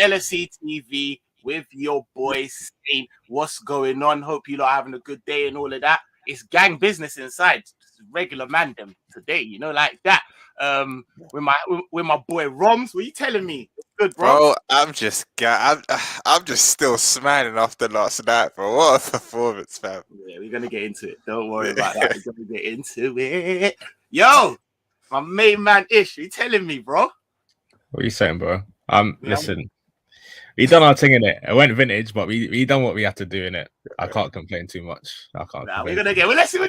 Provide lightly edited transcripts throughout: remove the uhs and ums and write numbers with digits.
LFCTV with your boy Saint. What's going on? Hope you lot are having a good day and all of that. It's gang business inside. It's regular man them today, like that. With my boy Roms. What are you telling me? Good, bro. I'm just still smiling after last night, bro. What a performance, fam. Yeah, we're gonna get into it. Don't worry about that. We're gonna get into it. Yo, my main man Ish, you telling me, bro? What are you saying, bro? Listen, we done our thing in it. It went vintage, but we done what we had to do in it. I can't complain too much. We're gonna get into it. We're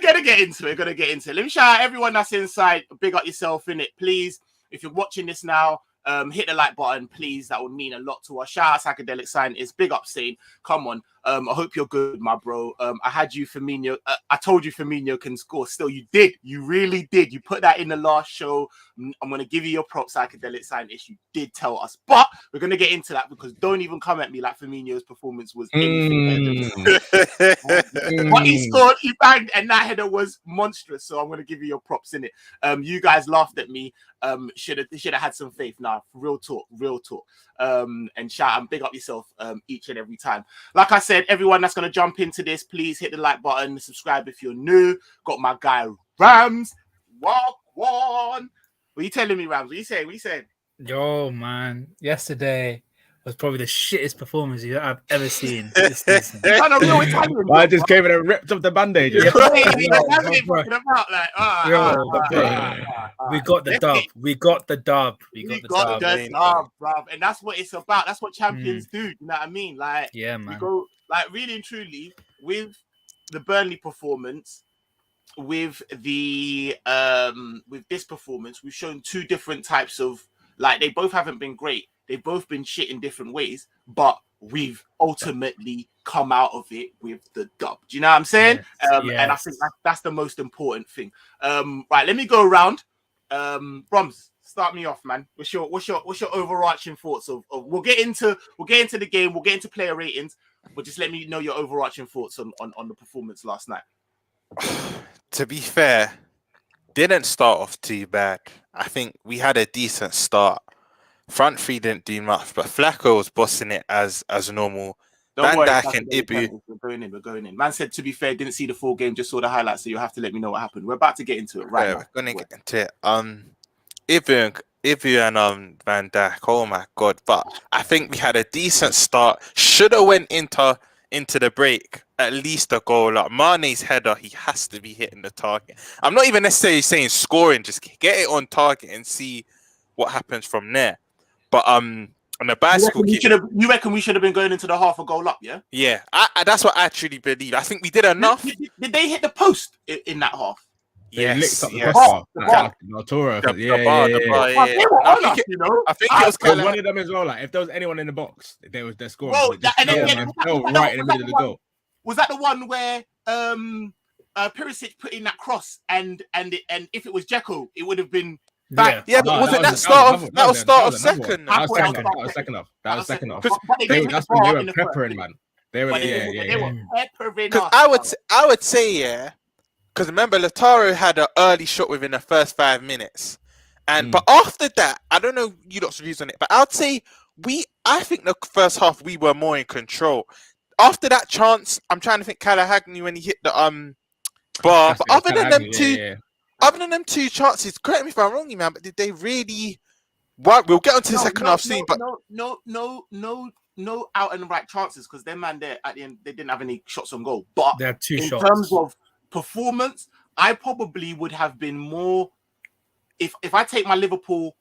gonna get into it. Let me shout out everyone that's inside. Big up yourself in it, please. If you're watching this now, hit the like button, please. That would mean a lot to us. Shout out Psychedelic Scientist. Big up, Saint. Come on. I hope you're good, my bro. I had you, Firmino. I told you Firmino can score. Still, you did. You really did. You put that in the last show. I'm going to give you your props, Psychedelic Scientist. You did tell us. But we're going to get into that because don't even come at me like Firmino's performance was anything. What he scored, he banged, and that header was monstrous. So I'm going to give you your props in it. You guys laughed at me. Should have had some faith. Now, real talk. And shout and big up yourself each and every time. Like I said, everyone that's going to jump into this, please hit the like button, subscribe if you're new. Got my guy Rams. Walk one. What are you telling me, Rams? What you saying? Yo, man, yesterday was probably the shittest performance I've ever seen this season. I just came in and ripped up the bandage. We got the dub. We got the dub, bruv. And that's what it's about. That's what champions do. You know what I mean? Like, yeah, man. We go, like, really and truly with the Burnley performance. With the with this performance, we've shown two different types of, like, they both haven't been great. They've both been shit in different ways, but we've ultimately come out of it with the dub. Do you know what I'm saying? Yes. And I think that's the most important thing. Right, let me go around. Broms, start me off, man. What's your overarching thoughts of we'll get into the game, we'll get into player ratings, but just let me know your overarching thoughts on the performance last night. To be fair, didn't start off too bad. I think we had a decent start. Front three didn't do much, but Flacco was bossing it as normal. Van Dijk and Ibu. We're going in. Man said, to be fair, didn't see the full game, just saw the highlights, so you'll have to let me know what happened. We're about to get into it, right? Yeah, we're going to get into it. Ibu and Van Dijk, oh my God. But I think we had a decent start. Should have went into the break, at least a goal. Like Mane's header, he has to be hitting the target. I'm not even necessarily saying scoring, just get it on target and see what happens from there. But on the bicycle, you reckon we should have been going into the half a goal up? Yeah, I that's what I truly believe. I think we did enough. Did they hit the post in that half? Yes. The bar. I think it was one of them as well. Like, if there was anyone in the box, they're scoring. Bro, right in the middle of the goal. Was that the one where Perisic put in that cross and if it was Dzeko, it would have been back? Yeah, but wasn't that start of second? That was second half. That's when they were peppering, man. They were peppering. Because I would say, because remember, Lautaro had an early shot within the first 5 minutes. But after that, I don't know you lot's views on it, but I'd say I think the first half we were more in control. After that chance, I'm trying to think Callaghan when he hit the bar. But other than them two chances, correct me if I'm wrong, man, but did they really? Well, we'll get onto the second half soon. But no out and right chances, because their man there at the end, they didn't have any shots on goal. But they had two shots. In terms of performance, I probably would have been more. If I take my Liverpool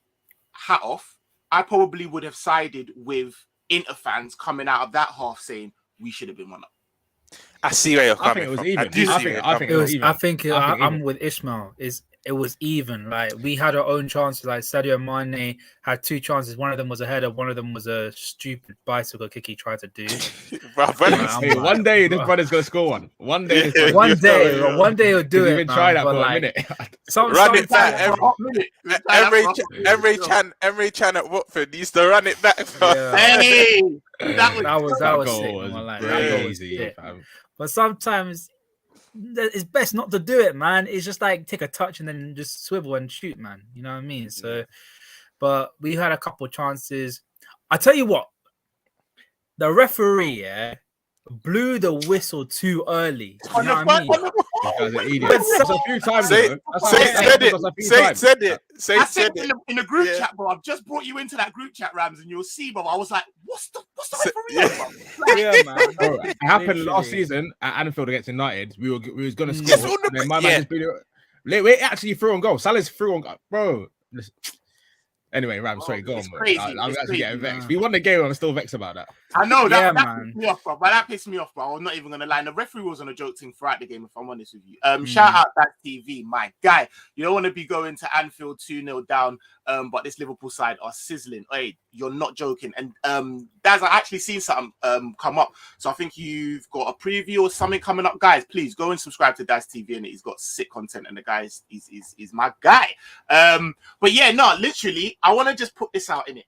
hat off, I probably would have sided with Inter fans coming out of that half saying we should have been 1-up. I see where you're coming from. I think it was even. I think I'm with Ishmael. It was even. Like, we had our own chances. Like, Sadio Mane had two chances. One of them was a header. One of them was a stupid bicycle kick he tried to do. One day this brother's gonna score one. One day one day he'll do it. Even try that for a minute. Run it back. Emre Can at Watford used to run it back. Hey, that was sick. That crazy. But sometimes it's best not to do it, man. It's just like take a touch and then just swivel and shoot, man. You know what I mean? So, but we had a couple of chances. I tell you what, the referee, blew the whistle too early. You On know the what I mean? front, This guy's an idiot. But That's a few times. Say though. That's say what I'm said saying. it. That's a few Say times. said it. Say I said said it. in the group Yeah. chat, bro. I've just brought you into that group chat, Rams, and you'll see, bro. I was like, what's the Yeah. referee on, bro? Yeah, man. Bro, it happened last Literally. season at Anfield against United. We was gonna Mm. score, It's on the- and then my yeah. man just blew it. We actually threw on goal. Salah's threw on goal, bro. Listen. Anyway, Ram, sorry, go It's on, bro. crazy, I'm it's actually crazy, getting vexed. man. We won the game. I'm still vexed about that. I know Yeah, that man. pissed me off, bro. But that pissed me off, bro. I'm not even gonna lie. The referee was on a joke thing throughout the game, if I'm honest with you. Shout out that TV, my guy. You don't want to be going to Anfield 2-0 down, but this Liverpool side are sizzling. Hey, you're not joking. And Daz, I actually seen something come up. So I think you've got a preview or something coming up, guys. Please go and subscribe to Daz TV, and he's got sick content. And the guy is my guy. But yeah, no, literally, I want to just put this out in it.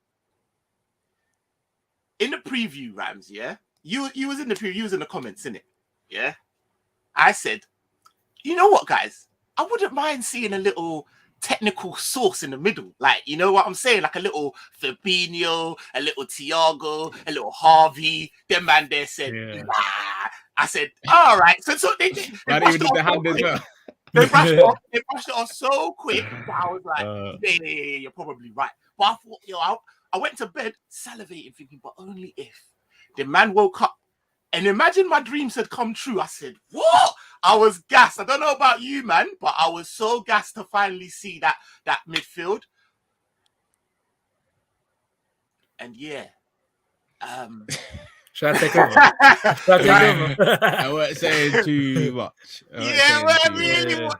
In the preview, Rams, yeah? You was in the preview, you was in the comments, innit? Yeah? I said, you know what, guys? I wouldn't mind seeing a little technical sauce in the middle. Like, you know what I'm saying? Like a little Fabinho, a little Thiago, a little Harvey. Them man there said, Yeah. nah. I said, all right. So they Man, even did the hand as well. They brushed it off so quick that I was like, yeah, you're probably right. But I thought, I went to bed salivating, thinking, but only if. The man woke up and imagine my dreams had come true. I said, what? I was gassed. I don't know about you, man, but I was so gassed to finally see that midfield. And yeah. Should I take over? Should I take over? I wasn't saying too much. Yeah, well, I mean, Yeah.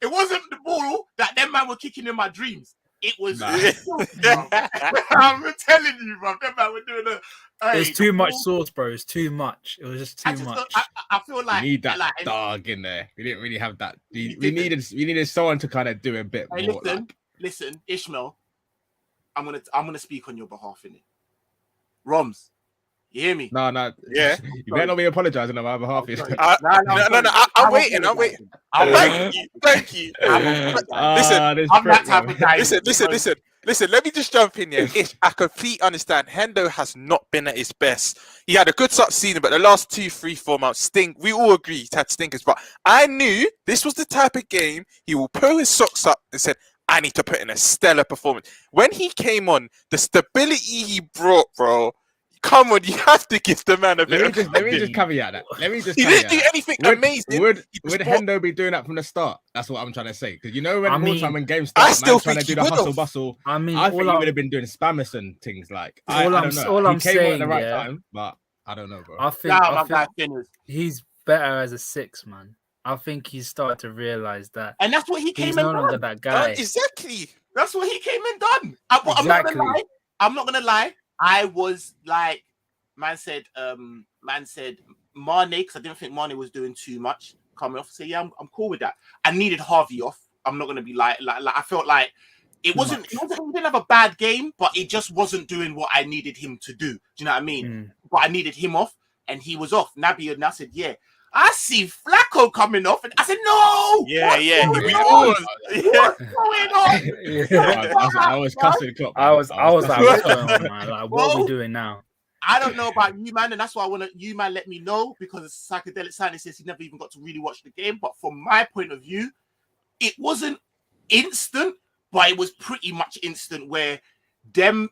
it wasn't the ball that them man were kicking in my dreams. It was. Nah. I'm telling you, bro. Them man were doing a. It's too much sauce, bro. It's too much. It was just too much. I feel like We need that like, dog in there. We didn't really have that. We didn't. needed someone to kind of do a bit Hey, more. listen, Ishmael. I'm gonna speak on your behalf in it. Roms, you hear me? No. Yeah. You better not be apologizing on my behalf. I'm sorry. No. I'm waiting. Thank you. I'm that type of guy. Listen. Let me just jump in here. I completely understand. Hendo has not been at his best. He had a good start season, but the last 2, 3, 4 months stink. We all agree he's had stinkers, but I knew this was the type of game he will pull his socks up and said, I need to put in a stellar performance. When he came on, the stability he brought, bro. Come on, you have to give the man a bit. Let me just caveat that. He didn't do anything amazing. Would Hendo be doing that from the start? That's what I'm trying to say. Because you know when games start, I still trying think to do he the hustle would've. bustle. I mean, I think he would have been doing spammers and things like. I don't know. All He I'm came on at saying, the right time, but I don't know, bro. I think he's better as a 6, man. I think he's started to realize that, and that's what he came he's in no longer done. that guy. Exactly. That's what he came and done. I'm not gonna lie. I was like, man said Mane, because I didn't think Mane was doing too much coming off. So yeah, I'm cool with that. I needed Harvey off. I'm not gonna be like I felt like he didn't have a bad game, but it just wasn't doing what I needed him to do. Do you know what I mean? But I needed him off, and he was off. Naby and I said, yeah. I see Flacco coming off, and I said, "No, what's going on? I was cussing Klopp. I was like, what's going on, man? Like, what are we doing now? I don't know about you, man, and that's why I want you, man, let me know, because Psychedelic Scientist says he never even got to really watch the game. But from my point of view, it wasn't instant, but it was pretty much instant where the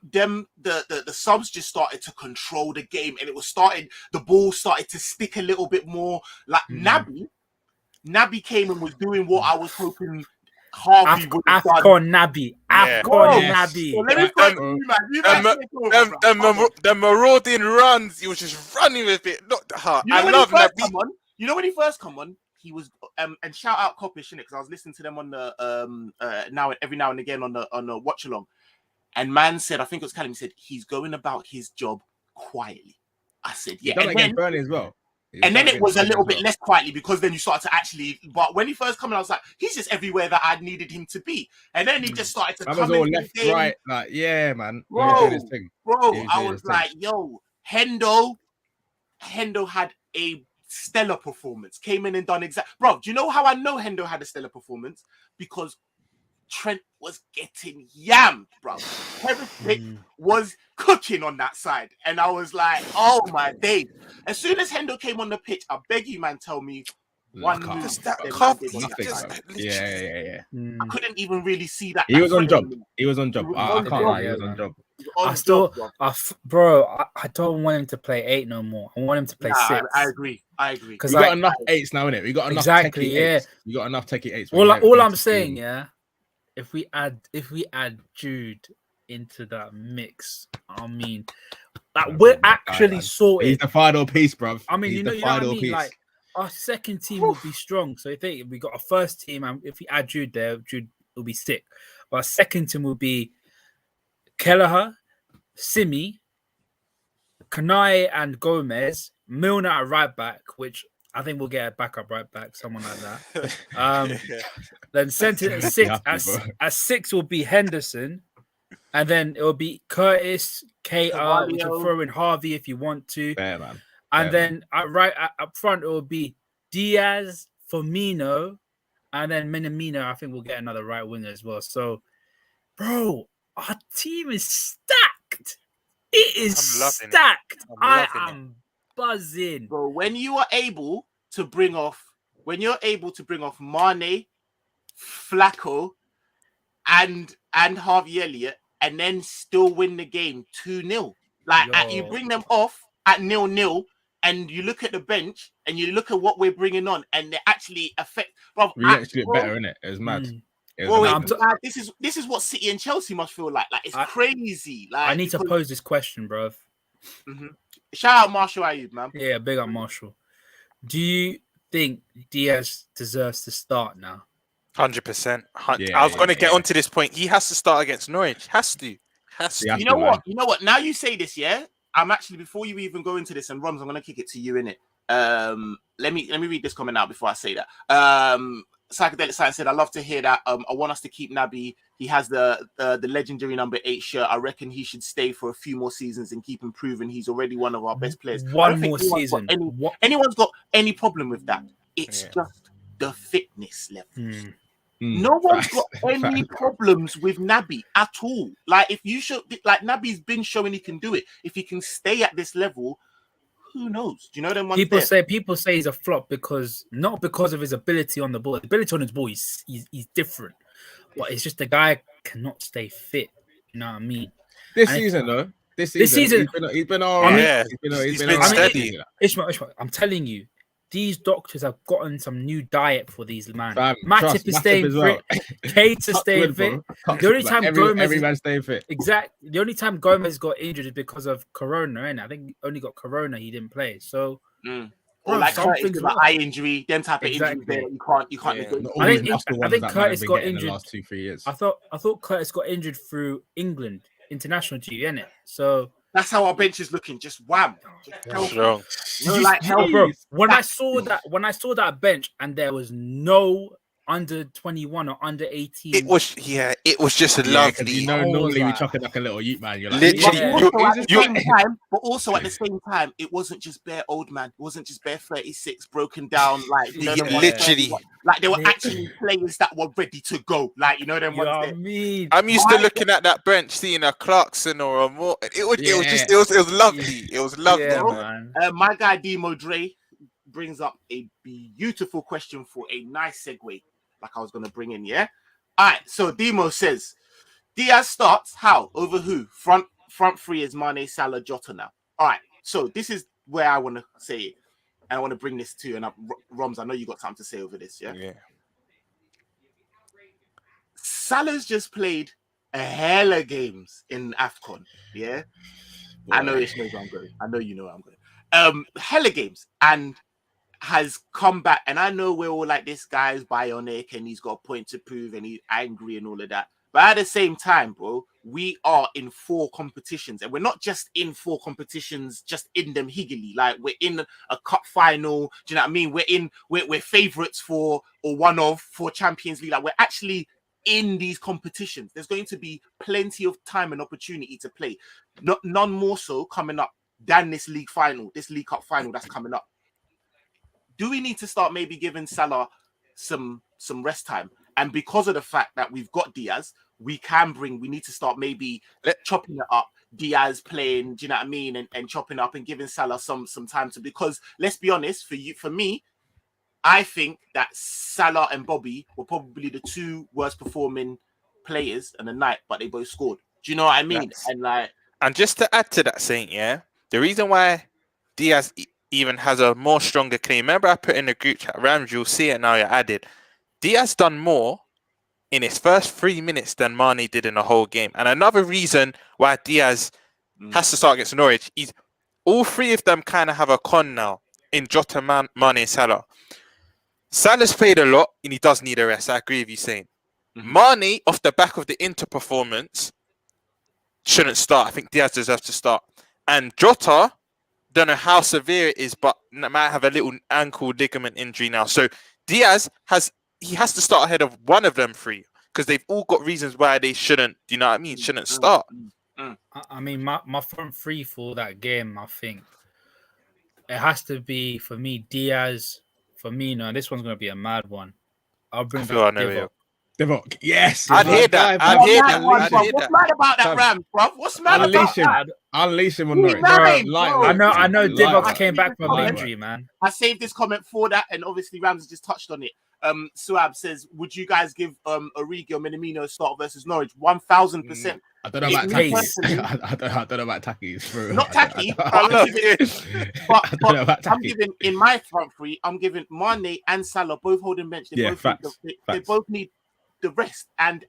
subs just started to control the game, and the ball started to stick a little bit more. Like Naby came and was doing what I was hoping Harvey would have done. Afcon Naby. So let me tell you, man. The marauding runs, he was just running with it. I love Naby. You know when he first come on, he was and shout out Coppish, innit? Because I was listening to them on the every now and again on the watch along. And man said, I think it was Callum, he said, he's going about his job quietly. I said, yeah. And then Burnley as well. And then it was a little bit less quietly, because then you started to actually, but when he first came in, I was like, he's just everywhere that I needed him to be. And then he just started to come was all left, right, like, yeah, man. Bro, I was like, yo, Hendo had a stellar performance. Came in and done bro, do you know how I know Hendo had a stellar performance? Because Trent was getting yammed, bro. Everything was cooking on that side. And I was like, oh my days. As soon as Hendo came on the pitch, I beg you, man, tell me one Lock move. off, that bro. cuff, did on he that just side. Yeah. I couldn't even really see that. He was on job. friendly. He was on job. He was I on can't job, lie. He was yeah, on man. job. He was on I still, job, bro. bro, I don't want him to play 8 no more. I want him to play Nah, 6. I agree. Because We got enough 8s now, innit? We got enough Exactly, techie yeah. 8s. We got enough techie 8s. all I'm saying, yeah, if we add Jude into that mix, I mean, like Yeah, we're that guy, actually man. sorted. He's the final piece, bruv. I mean, He's you know the what I final mean? piece. Like our second team will be strong. So if we got a first team, and if we add Jude there, Jude will be sick. But our second team will be Kelleher, Simi, Kanai, and Gomez. Milner at right back, which I think we'll get a backup right back, someone like that. Then centre at 6. At 6 will be Henderson, and then it will be Curtis, KR, which will throw in Harvey if you want to. Fair, man. And then up front, it will be Diaz, Firmino, and then Minamino. I think we'll get another right winger as well. So, bro, our team is stacked. It is stacked. I am buzzing. Bro, when you're able to bring off Mane, Flacco, and Harvey Elliott, and then still win the game 2-0. Like you bring them off at 0-0, and you look at the bench and you look at what we're bringing on, and they actually affect. Bro, we actually get better, innit? It was mad. This is what City and Chelsea must feel like. Like it's crazy. Like I need to pose this question, bro. Mm-hmm. Shout out Marshall Ayub, man. Yeah, big up Marshall. Do you think Diaz deserves to start now? 100%. I was going to get onto this point. He has to start against Norwich. Has to. You know what? Now you say this, yeah. I'm actually, before you even go into this, and Roms, I'm going to kick it to you, innit? Let me read this comment out before I say that. Psychedelic Science said, I love to hear that. I want us to keep Naby. He has the legendary number 8 shirt. I reckon he should stay for a few more seasons and keep improving. He's already one of our best players. One more season. Anyone's got any problem with that? It's just the fitness level. No one's got any problems with Naby at all. Like if you show, like Naby's been showing he can do it. If he can stay at this level, who knows? Do you know them ones? People say he's a flop not because of his ability on the ball. The ability on his ball, he's different, but it's just the guy cannot stay fit. You know what I mean? This season, he's been all right. He's been steady. Ishmael, I'm telling you, these doctors have gotten some new diet for these man. Matip is staying fit. Kate is staying fit. The only time every man staying fit. Exactly. The only time Gomez got injured is because of Corona, and I think he only got Corona. He didn't play. So, or like Curtis with an eye injury, them type of injuries. There, you can't. I think Curtis got injured in the last 2-3 years. I thought Curtis got injured through England international duty, innit? So. That's how our bench is looking. Just wham. Strong. Bro, when I saw that bench and there was no under 21 or under 18, it was just lovely. You know, normally we chuck it like a little youth man. You're like, literally, but also at the same time, it wasn't just bare old man. It wasn't just bare 36 broken down. Like literally, like they were actually players that were ready to go. Like I'm used to looking at that bench, seeing a Clarkson or a Moore. It was lovely. It was lovely, man. My guy Demo Dre brings up a beautiful question for a nice segue. Like I was going to bring in, yeah? All right, so Demo says, Diaz starts, how? Over who? Front three is Mane, Salah, Jota now. All right, so this is where I want to say it. And I want to bring this to, and Roms, I know you got something to say over this, yeah? Yeah. Salah's just played a hella games in AFCON, yeah? Boy. I know it's where I'm going. I know you know where I'm going. Hella games, and has come back, and I know we're all like, this guy's bionic and he's got a point to prove and he's angry and all of that, but at the same time, bro, we are in 4 competitions, and we're not just in 4 competitions just in them higgily. Like we're in a cup final, do you know what I mean? We're favorites for Champions League. Like we're actually in these competitions. There's going to be plenty of time and opportunity to play, none more so coming up than this league cup final that's coming up. Do we need to start maybe giving Salah some rest time? And because of the fact that we've got Diaz, we need to start maybe chopping it up. Diaz playing, do you know what I mean? And chopping up and giving Salah some time to, because let's be honest, for me, I think that Salah and Bobby were probably the two worst performing players in the night, but they both scored. Do you know what I mean? And just to add to that, Saint, the reason why Diaz even has a more stronger claim. Remember, I put in the group chat, Rams, you'll see it now. You added Diaz done more in his first 3 minutes than Mane did in the whole game. And another reason why Diaz has to start against Norwich is all three of them kind of have a con now in Jota, Mane, and Salah. Salah's played a lot and he does need a rest. I agree with you, saying Mane, off the back of the Inter performance, shouldn't start. I think Diaz deserves to start. And Jota, don't know how severe it is, but might have a little ankle ligament injury now. So Diaz has to start ahead of one of them three, because they've all got reasons why they shouldn't, do you know what I mean? Shouldn't start. I mean, my front three for that game, I think it has to be, for me, Diaz, Firmino. This one's going to be a mad one. I'll bring back Divock. Yes. I'd hear that. What's mad about that, Rams, bro? What's mad about that? Unleash him on Norwich. I know Divock came back from injury, man. I saved this comment for that, and obviously Rams just touched on it. Suab says, would you guys give Origi or Minamino a start versus Norwich? 1,000%. I don't know about Taki. I don't know about Taki. Not Taki. But I'm giving, in my front three, I'm giving Mane and Salah both holding bench. They both need the rest. And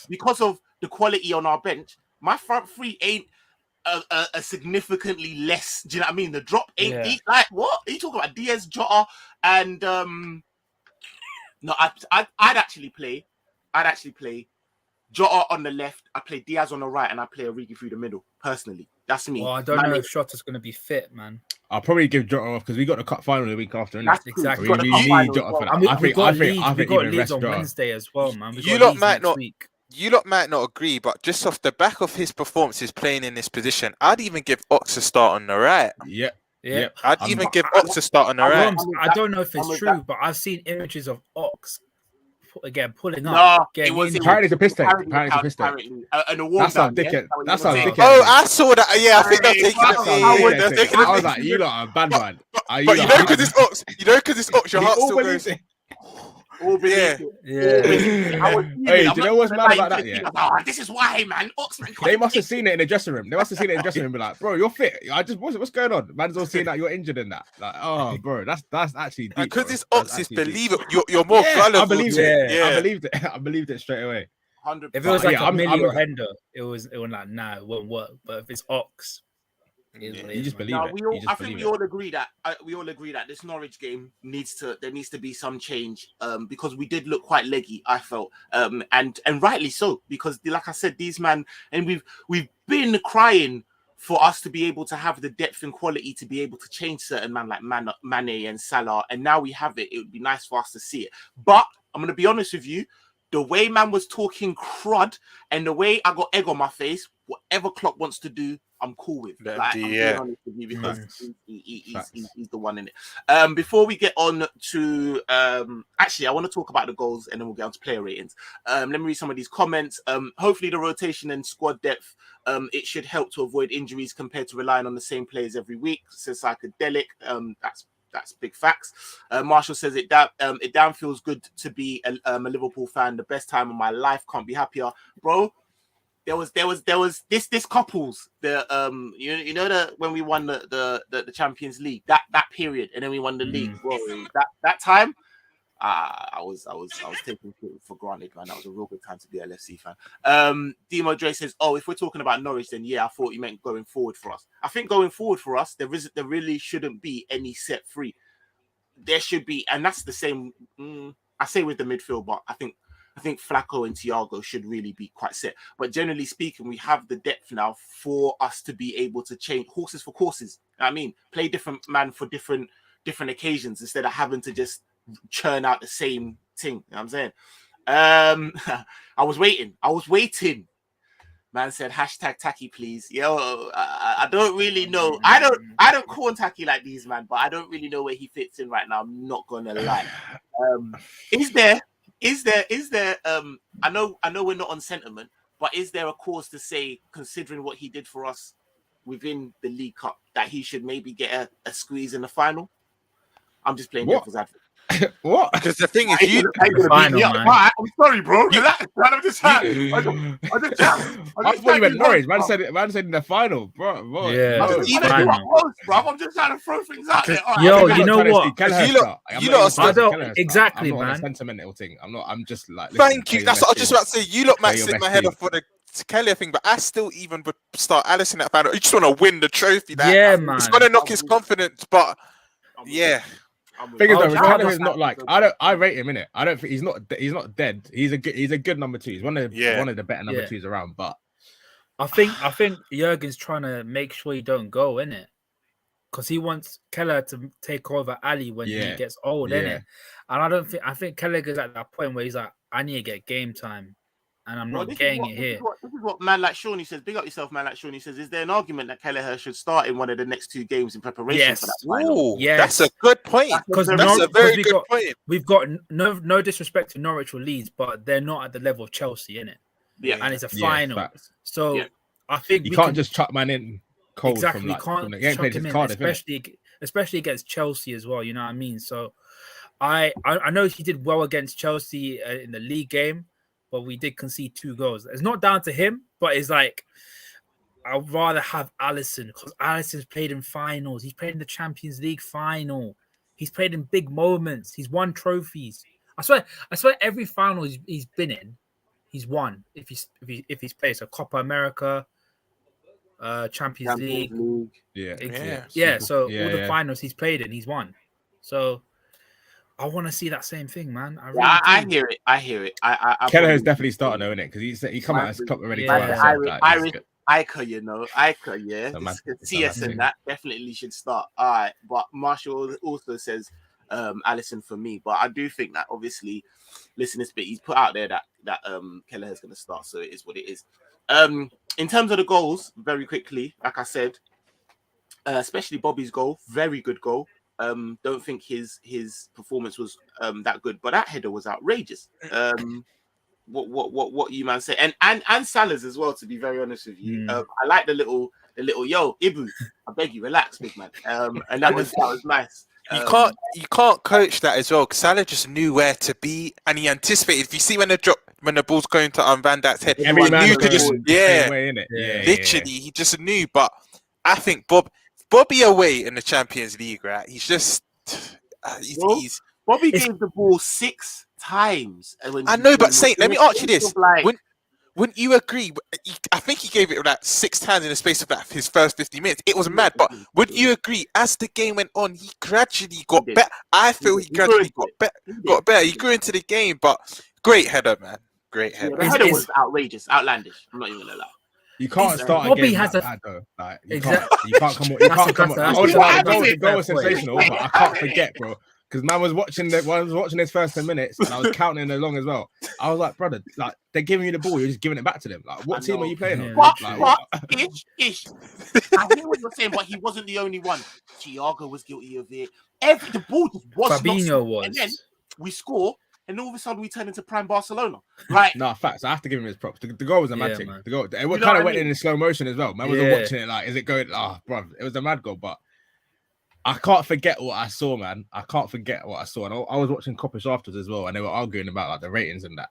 because of the quality on our bench, my front three ain't a significantly less. Do you know what I mean? The drop ain't like, what are you talking about? Diaz, Jota, and no, I'd actually play Jota on the left, I play Diaz on the right, and I play Origi through the middle. Personally, that's me. Well, I don't know if Jota's going to be fit, man. I'll probably give Jota off because we got the cup final the week after. That's exactly. We need Jota for that. I think we got Leeds on Wednesday as well, man. You lot might not agree, but just off the back of his performances playing in this position, I'd even give Ox a start on the right. Yeah. I'd even give Ox a start on the right. I don't know if it's true, but I've seen images of Ox pulling up. Apparently the piss take. And a warm down. That's how dickhead. Oh, I saw that. Yeah, I think they're taking it. I was like, you lot are a bad man. But you know, because it's Ox. Your heart still goes. Hey, do you know what's mad about that? Yeah, this is why, man. They must have seen it in the dressing room. Be like, bro, you're fit. What's going on? Man's all seeing that you're injured in that. Like, oh, bro, that's actually deep. Because this Ox is believable. You're more gullible. I believed it. I believed it straight away. 100%. If it was like a Millie or Hender, it was like, nah, it won't work. But if it's Ox, you just believe it. I think we all agree that this Norwich game needs to be some change, because we did look quite leggy, I felt, and rightly so, because like I said, these man, and we've been crying for us to be able to have the depth and quality to be able to change certain man like Mane and Salah, and now we have it. It would be nice for us to see it, but I'm gonna be honest with you. The way man was talking crud and the way I got egg on my face, whatever Klopp wants to do, I'm cool with. Like, I'm being honest with you, because he's the one in it. Before we get on to actually, I want to talk about the goals and then we'll get on to player ratings. Let me read some of these comments. Hopefully the rotation and squad depth, it should help to avoid injuries compared to relying on the same players every week. Says Psychedelic. That's big facts. Marshall says it down feels good to be a Liverpool fan. The best time of my life. Can't be happier, bro. There was this couples you know that when we won the Champions League, that period, and then we won the league. Bro, that time, I was taking it for granted, man. That was a real good time to be an LFC fan. Demo Dre says, "Oh, if we're talking about Norwich, then yeah, I thought you meant going forward for us. I think going forward for us, there really shouldn't be any set free. There should be, and that's the same. I say with the midfield, but I think Flacco and Thiago should really be quite set. But generally speaking, we have the depth now for us to be able to change horses for courses. You know what I mean, play different man for different occasions instead of having to just churn out the same thing. You know what I'm saying? I was waiting. Man said #Tacky, please. Yo, I don't really know. I don't call Tacky like these, man, but I don't really know where he fits in right now. I'm not gonna lie. He's there. Is there I know we're not on sentiment, but is there a cause to say, considering what he did for us within the League Cup, that he should maybe get a squeeze in the final? I'm just playing What? devil's advocate. What? Because the thing is, I ain't gonna beat me up. man. I'm sorry, bro. I'm just I thought you meant Norwich. Man said in the final, bro. Yeah, no. I'm just trying to do my post, bro. I'm just trying to throw things out there. Yo, I'm you not know trying to what? see Kelleher You lot- start. I'm you not lot even are- trying to see I don't- Kelleher start. exactly, I'm not on a man. sentimental thing. I'm just like. Listen, Thank play you. your That's best what I was just team. about to say. You lot might Play your sit best my head team. off for the Kelly thing, but I still even would start Alice in that final. You just want to win the trophy. That Yeah, it's man. gonna knock his confidence, but yeah. Thing is, Oh, though, shout Kelleher out is not like I rate him in it. I don't think he's not dead. He's a good number two. He's one of the better number twos around. But I think Jurgen's trying to make sure he don't go, innit? Because he wants Keller to take over Ali when he gets old, innit? And I think Keller is at that point where he's like, I need to get game time, and I'm not getting it here. This is what man like Shawnee says. Big up yourself, man like Shawnee says. Is there an argument that Kelleher should start in one of the next two games in preparation for that final? Ooh, that's a good point. Because That's a very good point. We've got no disrespect to Norwich or Leeds, but they're not at the level of Chelsea, innit? Yeah, and it's a final. Facts. So I think you can't just chuck man in cold. Exactly, from, like, can't from the game chuck him in, Cardiff, especially against Chelsea as well. You know what I mean? So I know he did well against Chelsea in the league game, but we did concede 2 goals. It's not down to him, but it's like I'd rather have Alisson because Alisson's played in finals. He's played in the Champions League final. He's played in big moments. He's won trophies. I swear, every final he's been in, he's won. If he's played so Copa America, Champions League. So all the finals he's played in, he's won. So I want to see that same thing, man. I hear it. Kelleher is definitely starting, though, innit? Because he come out as club already. Irish Ica, you know, Ica, yeah. CS and that definitely should start. All right, but Marshall also says Alisson for me, but I do think that obviously, listen, this bit he's put out there that Kelleher is going to start, so it is what it is. In terms of the goals, very quickly, like I said, especially Bobby's goal, very good goal. Don't think his performance was that good, but that header was outrageous. What you man say, and Salah's as well. To be very honest with you, I like the little yo Ibu. I beg you, relax, big man. And that was nice. You can't coach that as well. Because Salah just knew where to be, and he anticipated. If you see when the ball's going to Van Dijk's head, he knew to just literally he just knew. But I think Bobby away in the Champions League, right? He's just Bobby gave the ball 6 times. I know, but Saint, let me ask you this: wouldn't you agree? I think he gave it like 6 times in the space of his first 50 minutes. It was mad, but would you agree? As the game went on, he gradually got better. I feel he gradually got better. He grew into the game, but great header, man. Great header. The header was outrageous, outlandish. I'm not even gonna lie. You can't start Bobby a game has like a that, though. Like, you Exactly. can't come on. You can't come on. The goal was sensational, but I can't forget, bro. Because man was watching his first 10 minutes, and I was counting along as well. I was like, brother, like they're giving you the ball, you're just giving it back to them. Like, what team are you playing on? But ish. I hear what you're saying, but he wasn't the only one. Thiago was guilty of it. The ball just was Fabinho was. And then we score, and all of a sudden we turn into prime Barcelona. Right? No, facts. I have to give him his props. The goal was a mad thing. Man. The goal, it kind of went in slow motion as well. Man was watching it like, is it going? Bro, it was a mad goal, but I can't forget what I saw, man. I can't forget what I saw. And I was watching Coppish afterwards as well, and they were arguing about like the ratings and that.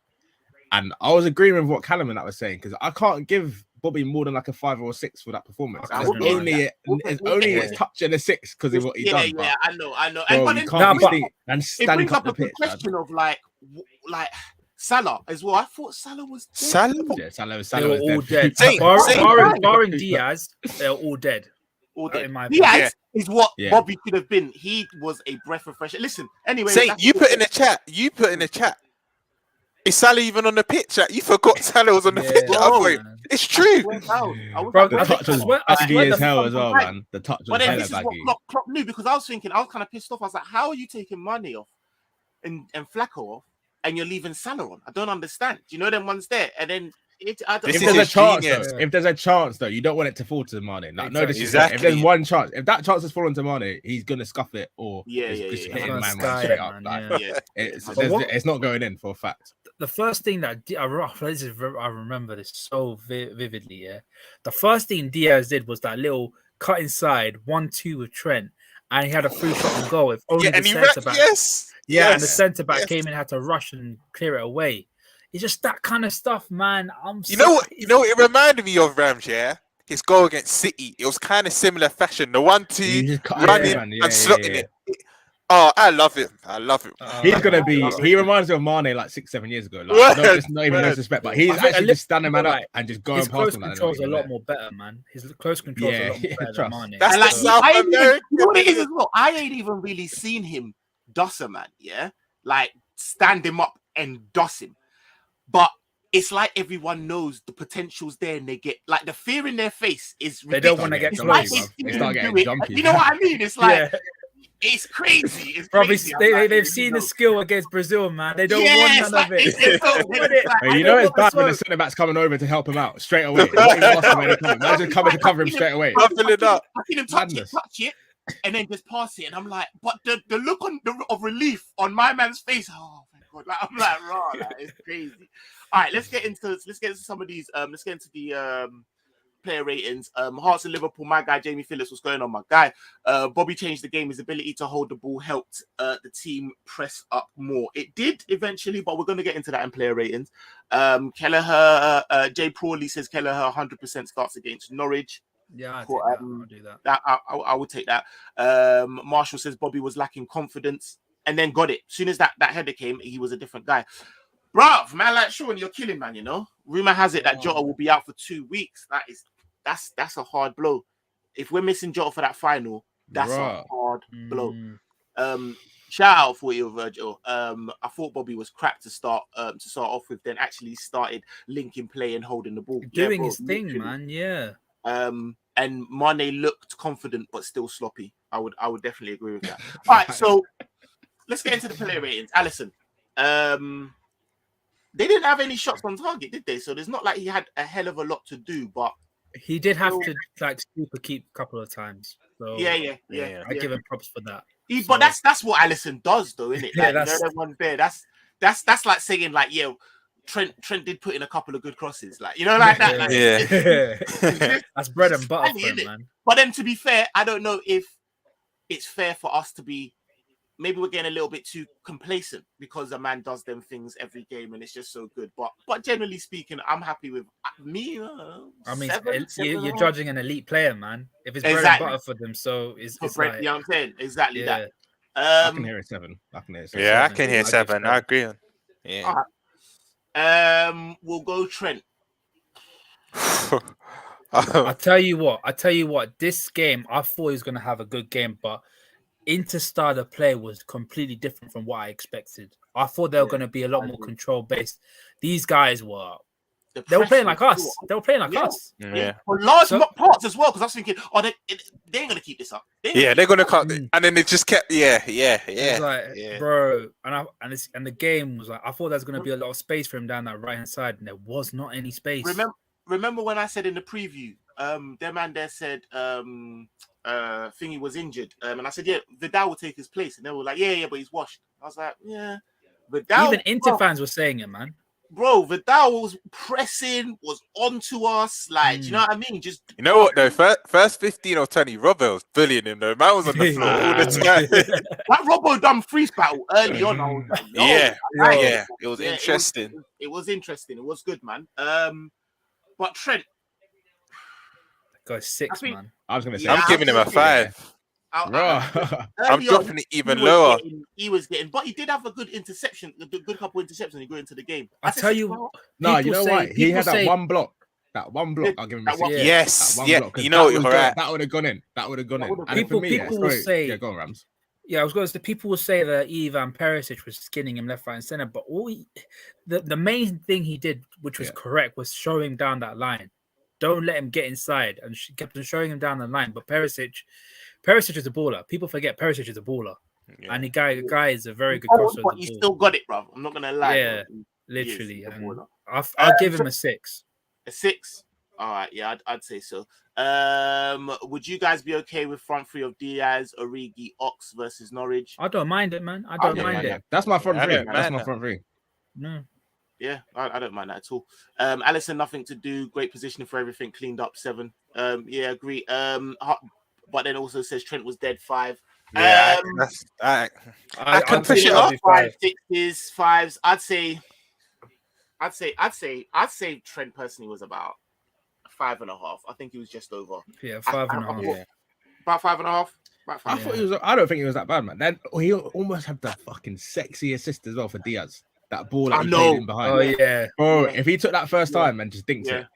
And I was agreeing with what Callum and that was saying, because I can't give Bobby more than like a 5 or a 6 for that performance. It's only a touch and a 6 because of what he done. Yeah, I know. Bro, you can't be and stand it brings up up the a pitch. question of like Salah as well. I thought Salah was dead. Salah They were all dead. dead. Barring Diaz, they're all dead. In my Diaz is what Bobby could have been. He was a breath of fresh air. Listen, anyway. Saint, you put in the chat. Is Salah even on the pitch? You forgot Salah was on the pitch. It's true. The touch was baggy as hell as well, man. The touch was hella baggy. Klopp knew, because I was kind of pissed off. I was like, how are you taking Mane off and Flacco off, and you're leaving Salah on? I don't understand. Do you know them ones there? And then This If is there's a his chance, genius. though, if there's a chance, though, you don't want it to fall to Mane. Like, no disrespect. Exactly. If there's one chance, if that chance has fallen to Mane, he's gonna scuff it or just yeah. hit Gonna the man sky straight it, up. man, Like, Yeah. it's not going in for a fact. The first thing that I remember this so vividly. Yeah, the first thing Diaz did was that little cut inside 1-2 with Trent, and he had a free shot on goal. If only the centre back, and the centre back came in, had to rush and clear it away. It's just that kind of stuff, man. You know what it reminded me of, Rams, yeah? His goal against City. It was kind of similar fashion. The 1-2 running and slotting it. Oh, I love it. He's gonna be. He reminds me of Mane like 6-7 years ago. Like, not even disrespect, but he's actually just standing man up and just going his past close him. control's a lot more better, man. His close control's a lot more better than Mane. That's like, South American. You know what it is as well? I ain't even really seen him doss a man, yeah? Like, stand him up and doss him. But it's like everyone knows the potential's there and they get, like, the fear in their face is ridiculous. They don't want to get close. They start getting jumpy. You know what I mean? It's like, it's crazy. It's crazy. They've seen the skill against Brazil, man. They don't want none of it. You know it's bad when the centre back's coming over to help him out straight away. Imagine coming to cover him straight away. I seen him touch it, and then just pass it, and I'm like, but the look of relief on my man's face. Oh my god! Like, I'm like, raw. Like, it's crazy. All right, let's get into some of these. Let's get into the player ratings. Hearts and Liverpool, my guy Jamie Phillips, what's going on, my guy? Bobby changed the game. His ability to hold the ball helped the team press up more. It did eventually, but we're going to get into that in player ratings. Kelleher, Jay Prawley says Kelleher 100% starts against Norwich. Yeah, I'll do that. I would take that. Marshall says Bobby was lacking confidence and then got it. As soon as that header came, he was a different guy. Bruv, man, like Sean, you're killing, man. You know, rumor has it that Jota will be out for 2 weeks. That's a hard blow. If we're missing Jota for that final, that's a hard blow. Shout out for you, Virgil. I thought Bobby was crap to start off with, then actually started linking play and holding the ball, doing his thing, man. Yeah. And Mane looked confident but still sloppy. I would definitely agree with that. All right, so let's get into the player ratings. Alisson. They didn't have any shots on target, did they? So there's not like he had a hell of a lot to do, but he did have to like super keep a couple of times. So yeah. I give him props for that. But that's what Alisson does, though, isn't it? Like, that's that one there. That's like saying like, yeah, Trent did put in a couple of good crosses, like, you know, like that. Like, that's bread and butter for him, man. But then, to be fair, I don't know if it's fair for us to be. Maybe we're getting a little bit too complacent because a man does them things every game and it's just so good. But generally speaking, I'm happy with me. I mean, you're you're judging an elite player, man. If it's bread and butter for them, so it's like, you know what I'm saying? Exactly that. I can hear a 7. Yeah, I can hear 7. I agree. Yeah. We'll go Trent. I tell you what. This game, I thought he was going to have a good game, but Interstyle of play was completely different from what I expected. I thought they were going to be a lot more control based. These guys were playing like us. They were playing like us. Yeah. For large parts as well, because I was thinking, they ain't going to keep this up. They're going to cut. And then it just kept, It's like, bro, and the game was like, I thought there was going to be a lot of space for him down that right hand side, and there was not any space. Remember when I said in the preview, their man there said Thingy was injured, and I said, yeah, Vidal will take his place, and they were like, yeah, but he's washed. I was like, yeah, Vidal. Even Inter fans were saying it, man. Bro, Vidal was pressing, was onto us, like, you know what I mean? Just, you know what though, first 15 or 20, Robbo was bullying him though. Man was on the floor all the time. That Robbo done freeze battle early on. I was like, it was interesting. It was interesting. It was good, man. But Trent. Got 6, man. I was going to say, I'm giving him a 5. I'm dropping it even lower. He was getting, but he did have a good interception, a good couple interceptions. He got into the game. I tell you, no, you know what? He had that one block. That one block, I'll give him a 6. Yes, you know, you're right. That would have gone in. People will say, yeah, go on, Rams. Yeah, I was going to say, people will say that Ivan Perisic was skinning him left, right, and center, but the main thing he did, which was correct, was show him down that line. Don't let him get inside, and she kept on showing him down the line. But Perisic is a baller. People forget Perisic is a baller, and the guy is a very good crossover. But he still got it, bro. I'm not gonna lie. Yeah, literally. I'll give him a 6. A 6. All right, yeah, I'd say so. Would you guys be okay with front three of Diaz, Origi, Ox versus Norwich? I don't mind it, man. I don't mind it. That's my front I three. don't That's mind my that. front three. No. Yeah, I don't mind that at all. Alisson, nothing to do. Great positioning for everything. Cleaned up 7. Yeah, agree. But then also says Trent was dead 5. Yeah, I can push it up. 5, 6s, 5s. I'd say Trent personally was about 5.5. I think he was just over. Yeah, 5.5. Yeah. About 5.5. About 5. I thought he was. I don't think he was that bad, man. Then he almost had the fucking sexy assist as well for Diaz. That ball that he played in behind. Oh yeah, bro. If he took that first time and just dinked it,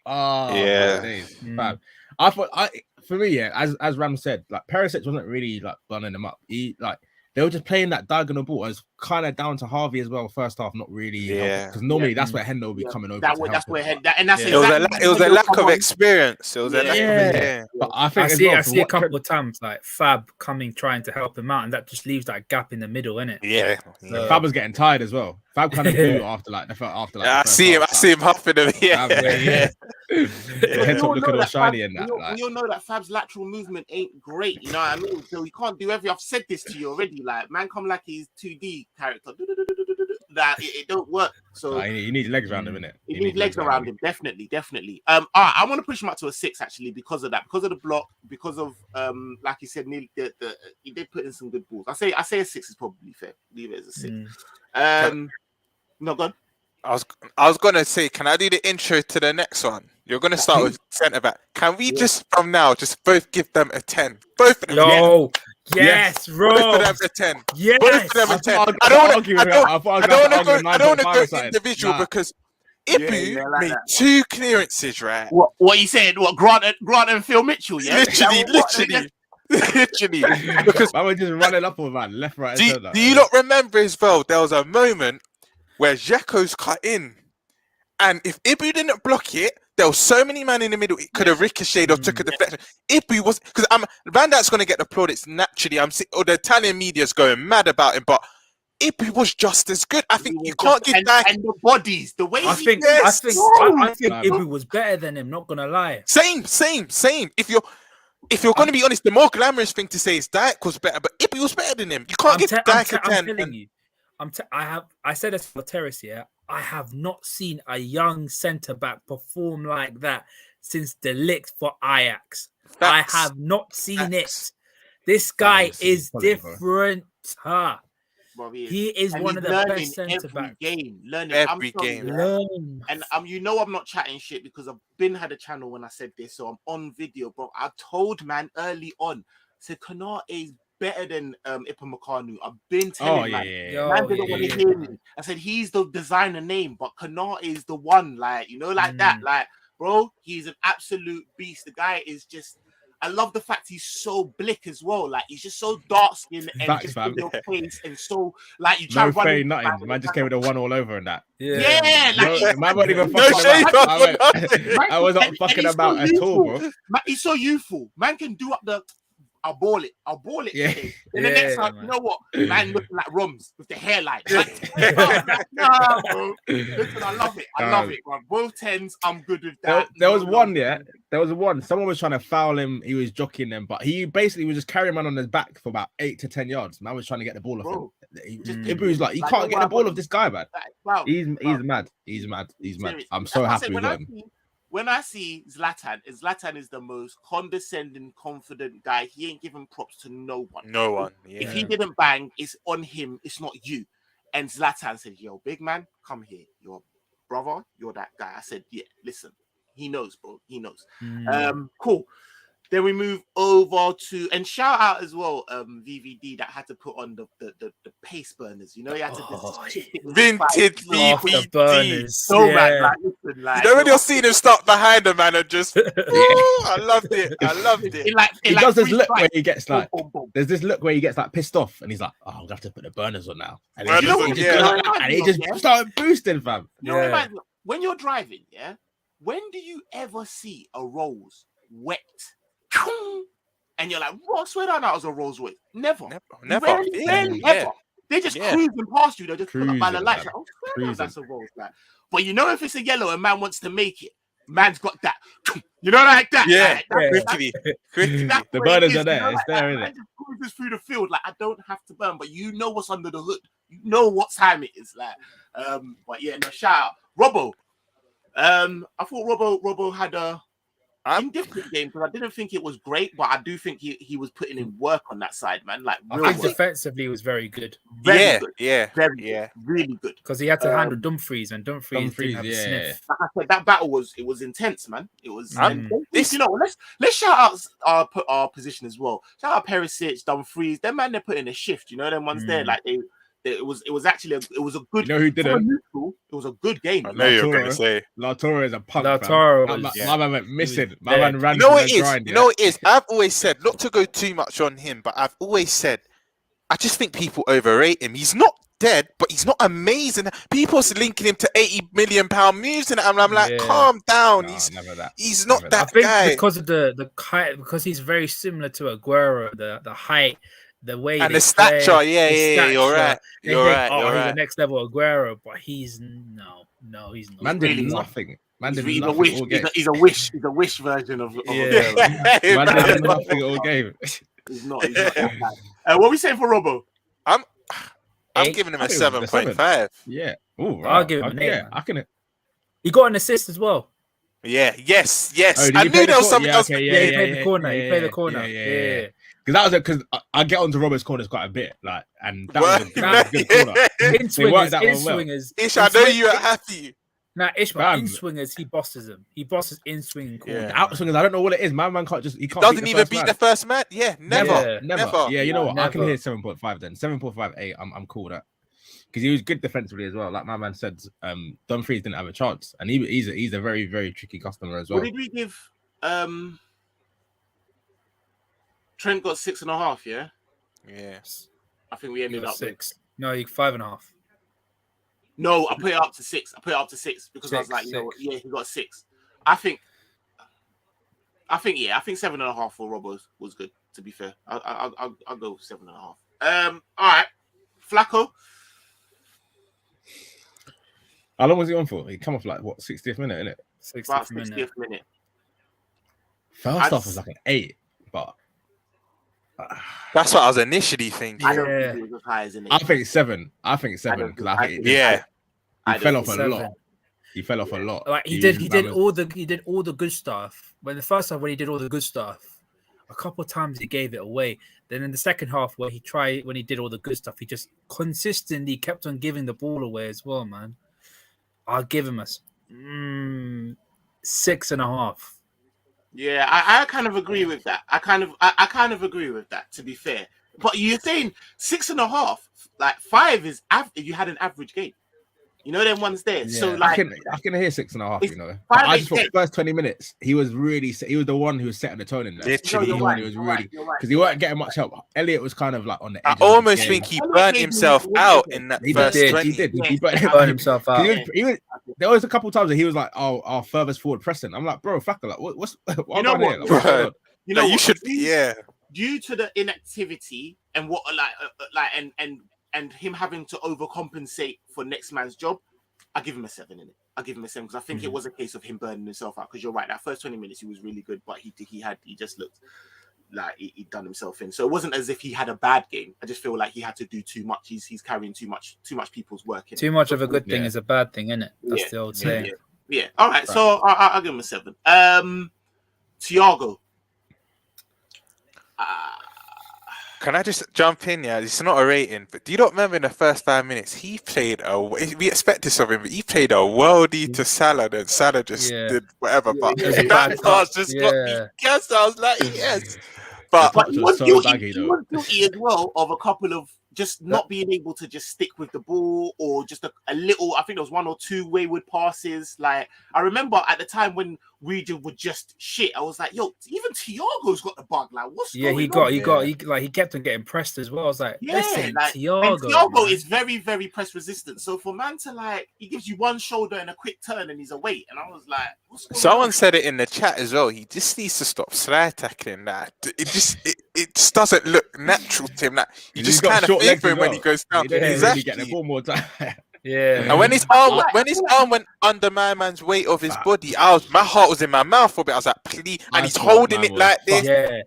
I thought for me, as Ram said, like Perisic wasn't really like bunning them up. They were just playing that diagonal ball. It was kind of down to Harvey as well. First half, not really. Because normally that's where Hendo will be coming over. That's where it was a lack of experience. It was a lack of But I think I see a couple of times like Fab trying to help him out, and that just leaves that gap in the middle, innit? Yeah. So, Fab was getting tired as well. Fab kind of blew after like. I see him huffing him. Yeah. Head top looking all shiny and that. We all know that Fab's lateral movement ain't great. You know what I mean? So he can't do every. I've said this to you already. Like man, come like he's 2D character. That it don't work. So you need legs around him, innit? You need legs around him, definitely. I want to push him up to a 6 actually because of that, because of the block, because of like you said, nearly he did put in some good balls. I say a 6 is probably fair. Leave it as a 6. No, go on. I was gonna say, can I do the intro to the next one? You're gonna start with centre back. Can we just from now just both give them a 10? Both of them. Yo, yes, bro. Both of them a 10. Yes. Both of them a 10. I don't want to go individual because Ibu made 2 clearances, right? What you said? What Grant and Phil Mitchell? Yeah, literally. Because I was just running up on man, left, right. Do you not remember as well? There was a moment where Xhaka's cut in, and if Ibu didn't block it, there was so many men in the middle. It could have ricocheted or took a deflection. Ibu was because Van Dijk's going to get the plaudits naturally. The Italian media's going mad about him, but Ibu was just as good. I think you can't give that. And the bodies, the way I think Ibu was better than him. Not gonna lie. Same. If you're going to be honest, the more glamorous thing to say is Dijk was better, but Ibu was better than him. You can't give Dijk a 10. I'm telling you. I said this for Terrace here. I have not seen a young centre back perform like that since De Ligt for Ajax. Facts. I have not seen it. This guy is different. He is one of the best centre backs. Every game. And you know I'm not chatting shit because I've had a channel when I said this, so I'm on video, bro. I told man early on, said Konate is better than Upamecano. I've been telling man didn't want to hear me. I said he's the designer name, but Konate is the one, like that. Like, bro, he's an absolute beast. The guy is just. I love the fact he's so blick as well. Like he's just so dark skinned and just in your face and so like you try to run. Nothing. Man just came with a 1 all over and that. Yeah, like man wasn't even no shade. I was not fucking about at all, bro. Man, he's so youthful. Man can do up the. I'll ball it. Yeah. Today. Then the next time, you know what? Man looking like Rums with the hairline. Like, nah, bro. Listen, I love it, bro. Both 10s, I'm good with that. There was one. Someone was trying to foul him. He was jockeying them, but he basically was just carrying man on his back for about 8 to 10 yards. Man was trying to get the ball off him. Ibu's like, you can't get the ball off this guy, man. He's mad. He's mad. I'm so happy with him. When I see Zlatan is the most condescending, confident guy. He ain't giving props to no one. No one. Yeah. If he didn't bang, it's on him. It's not you. And Zlatan said, yo, big man, come here. You're brother. You're that guy. I said, yeah, listen. He knows, bro. He knows. Cool. Then we move over to, and shout out as well, VVD that had to put on the pace burners. You know, he had to vintage VVD. So bad, like, you know when you're seeing him start behind the man and just, I loved it. He does this look where he gets like, there's this look where he gets like pissed off, and he's like, oh, I'm gonna have to put the burners on now, and he just started boosting, fam. You know what, when you're driving, when do you ever see a Rolls wet? And you're like, what? Swear down that was a Rolls Royce. Never. Rarely. They're just cruising past you. They're just put up by the lights. Like, oh, that's a Rolls. Like, but you know, if it's a yellow and man wants to make it, man's got that. You know, like that. Yeah, Like, quickly. that's The what it burners is, are there. you know, It's like there, that. isn't Man it? just cruises through the field. Like, I don't have to burn, but you know what's under the hood. You know what time it is. Like, but yeah, no, shout out. Robbo. I thought Robbo had a indifferent game because I didn't think it was great, but I do think he was putting in work on that side, man. Like, I real think work. defensively was very good Very good. Yeah, Very good. Really good. because he had to handle Dumfries, and Dumfries didn't have a yeah. sniff. Like I said, that battle was intense, man. It was. Mm. And you know, let's shout out our position as well. Shout out Perisic, Dumfries. Them man, they're putting a shift. You know, them ones there. Like it was actually a good. You know who didn't? It was a good game. I know you're going to say. Lautaro is a punk. Lautaro fam. was- My man went missing. was My man dead. ran. You know through what the it is? grind, You know what it is? I've always said, not to go too much on him, but I've always said, I just think people overrate him. He's not dead, but he's not amazing. People's linking him to £80 million moves, and I'm like, Yeah. calm down. Nah, never that. He's not Never that I think guy. because of the height, because he's very similar to Aguero, the height, the way And they the stature, play, yeah, the yeah, you're stature. right. They You're think, right. oh, You're he's the right. next level Aguero, but he's no, he's not. Man did really not. nothing. Man did He's a nothing wish. all game. He's a wish. He's a wish version of. Yeah. Man did nothing all game. He's not that guy. What are we saying for Robbo? I'm Eight. giving him I a think it was a 7.5. Yeah. Oh, I'll give him an 8, Yeah, man. I can. He got an assist as well. Yeah, yes. Oh, did I he knew play there the was something corner? else. Yeah, okay, Yeah, he played the corner. He played the corner. Yeah. Because that was because I get onto Robert's corners quite a bit, like, and that was a good corner. In They worked swingers, that in one well. swingers. Ish, I know you are happy. Nah, Ishmael, Fam. in swingers, he bosses him. He bosses in swinging corners. Yeah. Outswingers, I don't know what it is. Man can't just. He can't Doesn't beat even the beat first the first man. Yeah, never. Yeah. Never. Yeah, you know what? I can Never. hear 7.5 then. 7.58. I'm cool with that. Because he was good defensively as well. Like my man said, Dumfries didn't have a chance, and he's a very, very tricky customer as well. What did we give? Trent got 6.5. Yeah, Yeah. I think we He ended got up with. 6. No, he 5.5. No, I put it up to 6. I put it up to 6 because I was like, you know, what, yeah, he got 6. I think 7.5 for Robbo was good. To be fair, I'll go 7.5. All right, Flacco. How long was he on for? He come off like what 60th minute, innit? About 60th minute. 60th minute. First half was like an 8, but That's what I was initially thinking. I don't Yeah. think it was as high as in I think 7. I think 7 don't because think- I think Yeah. I he fell don't off a think lot. 7. He fell off a lot. Like he did all the good stuff. When the first half when he did all the good stuff, a couple of times he gave it away. Then in the second half when he did all the good stuff, he just consistently kept on giving the ball away as well, man. I'll give him a 6.5. Yeah, I kind of agree with that. I kind of agree with that. To be fair, but you're saying 6.5, like 5 is if you had an average game. You know them ones there. So Yeah. like I can hear 6.5. It's You know, 5, but I just thought 8. first 20 minutes he was the one who was setting the tone in there. Literally. No, He you're right, was you're really right, you're right. because he weren't getting much help. Elliot was kind of like on the I edge. of the almost game. think he Elliot burnt gave himself me- out in that He first did. 20. He did. Yeah. He burnt Burn himself out. He was, there was a couple times that he was like, "Oh, our furthest forward pressing." I'm like, "Bro, Flacco, like, what's You know going what? here? Like, what's going on?" You No, know you what? should. Yeah. Due to the inactivity and what and him having to overcompensate for next man's job, I give him a 7 in it. I give him a 7 because I think it was a case of him burning himself out. Because you're right, that first 20 minutes he was really good, but he just looked like he'd done himself in. So it wasn't as if he had a bad game. I just feel like he had to do too much. He's carrying too much people's work in. Too much of a good thing Yeah. is a bad thing, isn't it? That's Yeah. the old saying. Yeah. All right. So I'll give him a 7. Thiago. Can I just jump in? Yeah, it's not a rating, but do you not remember in the first 5 minutes he played we expect this of him, but he played a worldie to Salah, and Salah just Yeah. did whatever. But It was a that bad pass cut. just got me Yeah. guessed. I was like, yes. But But he was so guilty. baggy, He though. was guilty as well of a couple of just not being able to just stick with the ball, or just a little. I think there was 1 or 2 wayward passes. Like I remember at the time when Region were just shit. I was like, yo, even Thiago's got the bug. Like, what's Yeah, going on? he kept on getting pressed as well. I was like, Yeah, listen, like, and Thiago. Thiago man. is very, very press resistant. So for man to he gives you one shoulder and a quick turn and he's away. And I was like, what's going someone on? said it in the chat as well. He just needs to stop slide tackling that. It just doesn't look natural to him. Like you He's just got kind of short fear legs for as him when well. he goes down. He didn't really Exactly. get the ball more time. Yeah. And when his arm went under my man's weight of his body, my heart was in my mouth for a bit. I was like, please, and he's holding it like this. Yeah.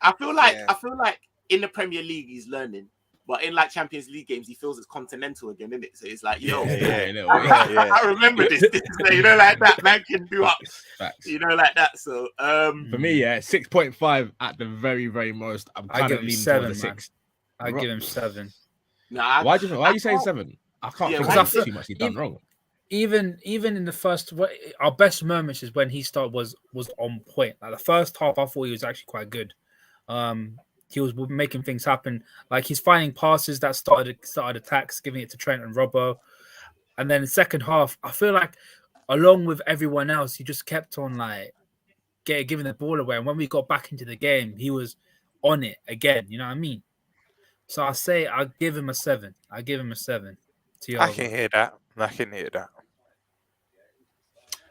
I feel like in the Premier League he's learning, but in like Champions League games he feels it's continental again, isn't it? So it's like, yo, I remember this, you know, like that man can do up, you know, like that. So for me, 6.5 at the very, very most. I'm kind of leaning 7, towards a 6. I give him 7. Nah, why are you saying 7? I can't think of too much he's done wrong. Even in the first, our best moments is when he was on point. Like the first half, I thought he was actually quite good. He was making things happen. Like he's finding passes that started attacks, giving it to Trent and Robbo. And then the second half, I feel like along with everyone else, he just kept on like giving the ball away. And when we got back into the game, he was on it again. You know what I mean? So I give him a 7. I give him a 7. Thiago. I can hear that.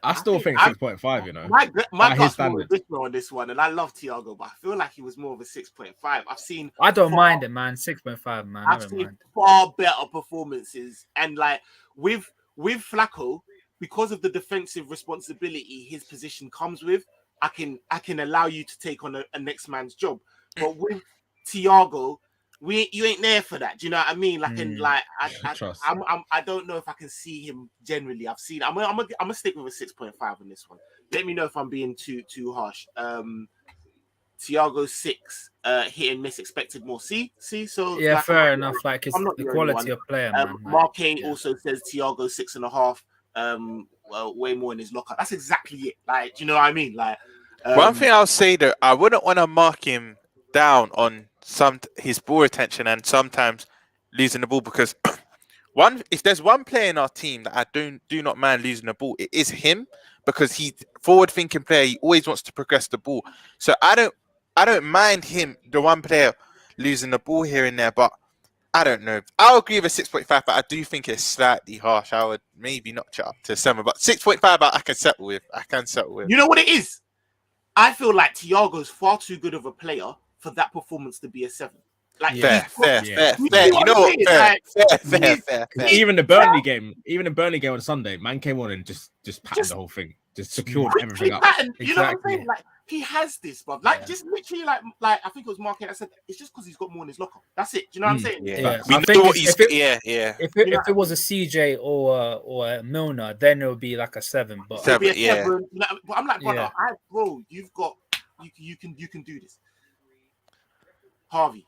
I still think 6.5, you know. My gut's more additional on this one, and I love Thiago, but I feel like he was more of a 6.5. I don't mind it, man. 6.5, man. I've seen far better performances, and like with Flacco, because of the defensive responsibility his position comes with, I can allow you to take on a next man's job. But with Thiago, you ain't there for that. Do you know what I mean? Like, and like, I don't know if I can see him generally. I'm gonna stick with a 6.5 on this one. Let me know if I'm being too harsh. Thiago 6, hit and miss, expected more. See. So yeah, like, fair enough. Like it's the quality of player. Man. Mark also says Thiago 6.5. Well, way more in his locker. That's exactly it. Like, do you know what I mean? Like, one thing I'll say though, I wouldn't want to mark him down on his ball retention and sometimes losing the ball, because if there's one player in our team that I do not mind losing the ball, it is him, because he's forward-thinking player. He always wants to progress the ball. So I don't mind him, the one player, losing the ball here and there. But I don't know. I'll agree with 6.5, but I do think it's slightly harsh. I would maybe notch it up to 7, but 6.5 I can settle with. You know what it is? I feel like Thiago's far too good of a player for that performance to be a 7. Like, fair. You know what? Fair. Even the Burnley game on Sunday, man came on and just patterned the whole thing, just secured everything up. You know what I'm saying? Like, he has this, bro. Like, just literally, like I think it was Mark that said it's just because he's got more in his locker. That's it. Do you know what I'm saying? Yeah. We know what he's. If it was a CJ or a Milner, then it would be like a 7. But 7, but I'm like, brother, you've got you can do this. Harvey.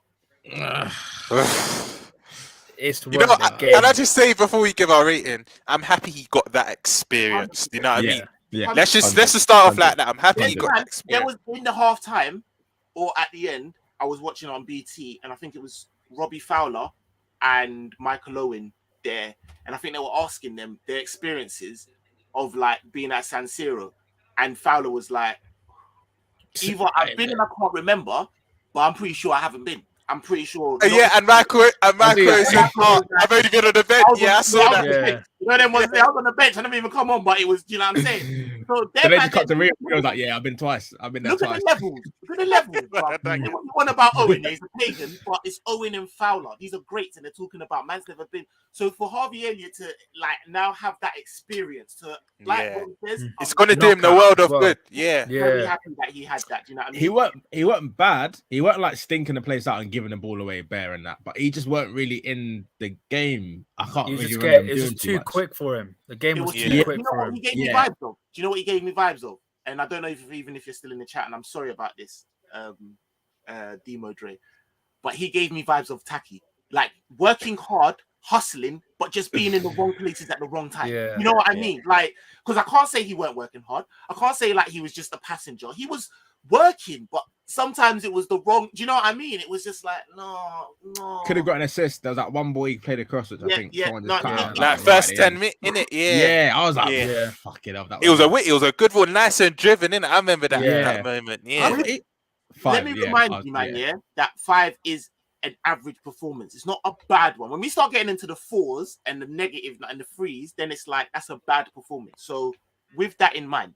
It's you know, can I just say before we give our rating, I'm happy he got that experience. You know what I mean? Yeah. Let's just start off like that. I'm happy he got that experience. There was in the half time or at the end, I was watching on BT, and I think it was Robbie Fowler and Michael Owen there, and I think they were asking them their experiences of like being at San Siro, and Fowler was like, either I've been and I can't remember, but I'm pretty sure I haven't been. I'm pretty sure. And Michael said, I've only been on the bench. I saw that. You know, them was I was on the bench. I didn't even come on, but it was, you know what I'm saying? So they just cut to real. He was like, I've been twice. I've been there twice. Look at the levels. One about Owen, he's a pagan, but it's Owen and Fowler. These are greats, and they're talking about man's never been. So for Harvey Elliott to like now have that experience to like what he says, it's gonna do him the world of good. Very happy that he had that. Do you know what I mean? He weren't bad. He weren't like stinking the place out and giving the ball away bare and that, but he just weren't really in the game. I can't really remember. It was too quick for him. The game was too quick for him. He gave me vibes of. Do you know what he gave me vibes of? And I don't know if you're still in the chat, and I'm sorry about this, Demo Dre, but he gave me vibes of Taki, like working hard, hustling, but just being in the wrong places at the wrong time. You know what I mean? Like, because I can't say he weren't working hard. I can't say like he was just a passenger. He was working, but sometimes it was the wrong. Do you know what I mean? It was just like no. Could have got an assist. There was that one boy he played across, which I think like first 10 minutes in it. Yeah, I was like, fuck it up. It was a good one, nice and driven in it. I remember that moment. Let me remind you, man. That 5 is an average performance. It's not a bad one. When we start getting into the 4s and the negative and the 3s, then it's like that's a bad performance. So with that in mind.